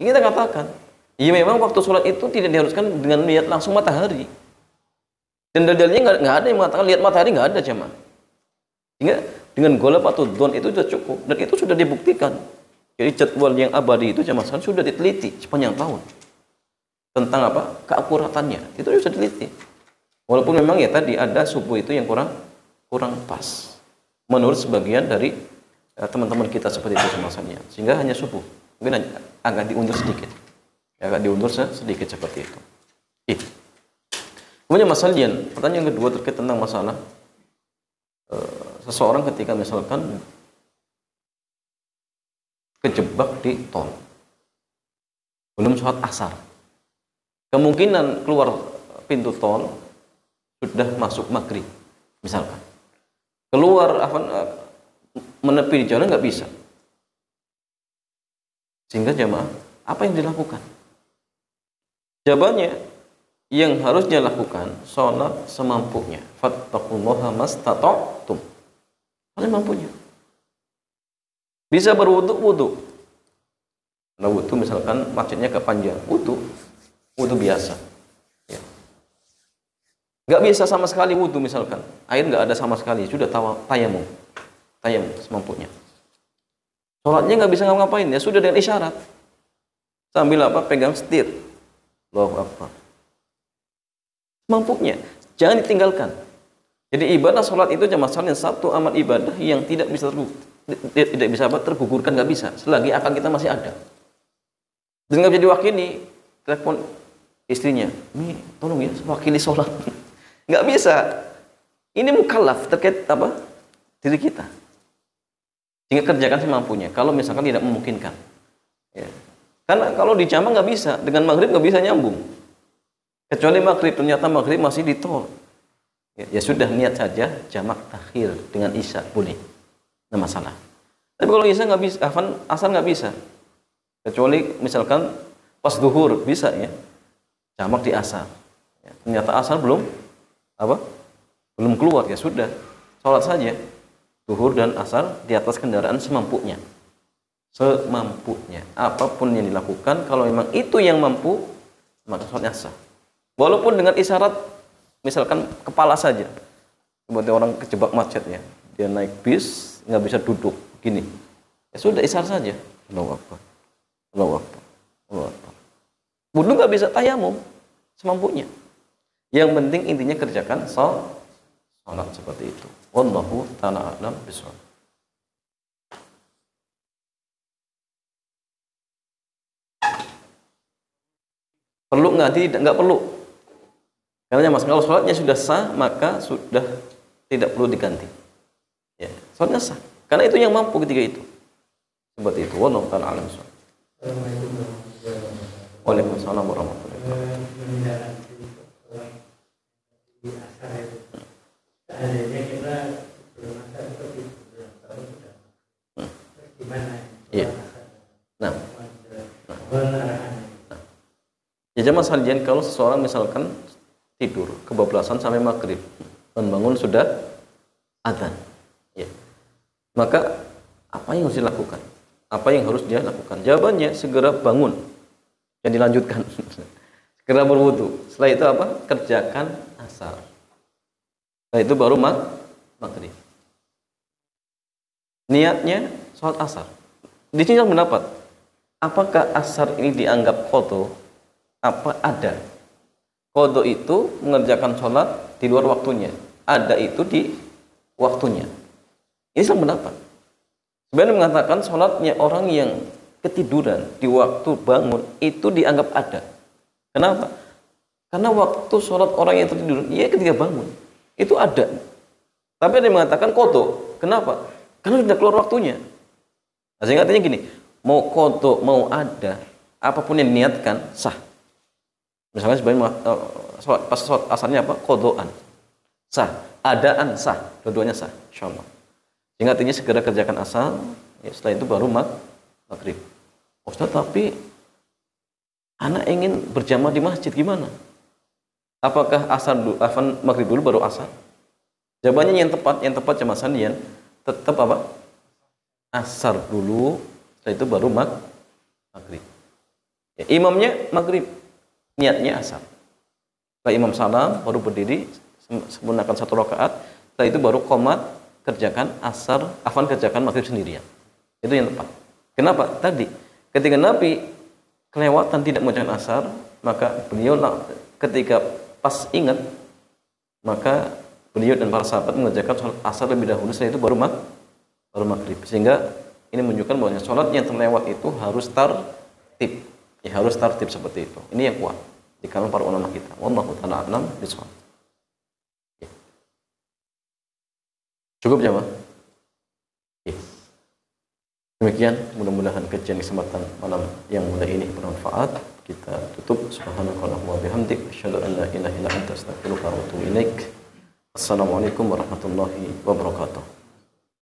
A: Ini kita katakan, ya memang waktu sholat itu tidak diharuskan dengan lihat langsung matahari. Dan dalilnya nggak ada yang mengatakan lihat matahari, nggak ada jemaah. Sehingga dengan golapatud dzon itu sudah cukup dan itu sudah dibuktikan. Jadi jadwal yang abadi itu jemaah sudah diteliti sepanjang tahun tentang apa? Keakuratannya itu sudah diteliti. Walaupun memang ya tadi ada subuh itu yang kurang pas menurut sebagian dari teman-teman kita seperti itu semasanya, sehingga hanya subuh mungkin agak diundur sedikit, sedikit seperti itu. Kemudian masalahnya, pertanyaan kedua terkait tentang masalah seseorang ketika misalkan kejebak di tol belum sholat asar, kemungkinan keluar pintu tol sudah masuk maghrib misalkan, keluar menepi di jalan nggak bisa, sehingga jamaah apa yang dilakukan? Jawabannya yang harus dia lakukan sholat semampunya, fattaqullaha mastata'tum, semampunya. Bisa berwudu. Nah, wudu misalkan masjidnya kepanjang, wudu biasa. Ya. Nggak bisa sama sekali wudu misalkan, air nggak ada sama sekali, sudah tayamum semampunya. Sholatnya nggak bisa ngapain, ya sudah dengan isyarat sambil pegang setir, Allahu Akbar, semampunya, jangan ditinggalkan. Jadi ibadah sholat itu jamaah sekalian satu amal ibadah yang tidak bisa tergugurkan, nggak bisa selagi akal kita masih ada. Dan nggak bisa diwakili, telepon istrinya, "Mi, tolong ya wakili sholat." Nggak bisa. Ini mukallaf terkait diri kita. Sehingga kerjakan semampunya. Kalau misalkan tidak memungkinkan, ya. Karena kalau di jamaah nggak bisa, dengan maghrib nggak bisa nyambung. Kecuali maghrib, ternyata maghrib masih di tol. Ya sudah, niat saja jamak takhir dengan isya boleh, nggak masalah. Tapi kalau isya nggak bisa, asar nggak bisa. Kecuali misalkan pas duhur bisa ya, jamak di asar. Ya, ternyata asar belum keluar, ya sudah, sholat saja duhur dan asar di atas kendaraan semampunya. Apapun yang dilakukan, kalau memang itu yang mampu, maka sholatnya sah. Walaupun dengan isyarat, misalkan kepala saja, seperti orang kejebak macetnya, dia naik bis nggak bisa duduk gini, ya sudah isyarat saja, Allahu Akbar, Allahu Akbar, Allahu Akbar. Wudu nggak bisa, tayamum semampunya. Yang penting intinya kerjakan sholat seperti itu. Wallahu ta'ala a'lam bishawab. Perlu nggak? Nggak perlu. Karena mas, kalau sholatnya sudah sah, maka sudah tidak perlu diganti. Ya, sholatnya sah. Karena itu yang mampu ketika itu. Seperti itu. Wallahu ta'ala a'lam bishawab. Waalaikumsalam warahmatullahi wabarakatuh.
B: Seandainya kita bermasa seperti tahun sudah gimana?
A: Iya. Nah. Ya jemaah sekalian, kalau seseorang misalkan tidur kebablasan sampai maghrib dan bangun sudah adzan, ya, maka apa yang harus dilakukan? Apa yang harus dia lakukan? Jawabannya segera bangun dan dilanjutkan. Segera berwudu. Setelah itu kerjakan asar. Setelah itu baru maghrib. Niatnya sholat asar. Di sini yang mendapat, apakah asar ini dianggap qadha? Apa ada? Qadha itu mengerjakan sholat di luar waktunya. Ada itu di waktunya. Ini yang mendapat. Sebenarnya mengatakan sholatnya orang yang ketiduran di waktu bangun itu dianggap ada. Kenapa? Karena waktu sholat orang yang tertidur, ya ketika bangun. Itu ada. Tapi ada yang mengatakan kodo. Kenapa? Karena sudah keluar waktunya. Nah, sehingga artinya gini, mau kodo, mau ada, apapun yang diniatkan, sah. Misalnya sebenarnya pas asalnya apa? Kodoan. Sah. Adaan sah. Dua-duanya sah. Insyaallah. Sehingga artinya segera kerjakan asal, ya, setelah itu baru maghrib. Ustaz, tapi anak ingin berjamaah di masjid, gimana? Apakah asar dulu, maghrib dulu baru asar? Jawabannya yang tepat jamaah sandian tetap apa? Asar dulu, setelah itu baru maghrib. Ya, imamnya maghrib, niatnya asar. Setelah imam salam, baru berdiri, sempurnakan 1 rakaat, setelah itu baru qomat, kerjakan asar, kerjakan maghrib sendirian. Itu yang tepat. Kenapa? Tadi, ketika Nabi kelewatan tidak mengerjakan asar, maka beliau ketika pas ingat, maka beliau dan para sahabat mengerjakan sholat asar lebih dahulu, setelah itu baru maghrib. Sehingga ini menunjukkan bahwa sholat yang terlewat itu harus tartib. Ya, harus tartib seperti itu. Ini yang kuat di kalangan para ulama kita. Wallahu ta'ala a'lam bishawab. Ya. Cukup jemaah? Ya. Demikian, mudah-mudahan kajian kesempatan malam yang mulia ini bermanfaat. Kita tutup. Subhanakallahumma wa bihamdik, asyhadu an la ilaha illa anta, astaghfiruka wa atubu ilaik. Assalamualaikum warahmatullahi wabarakatuh.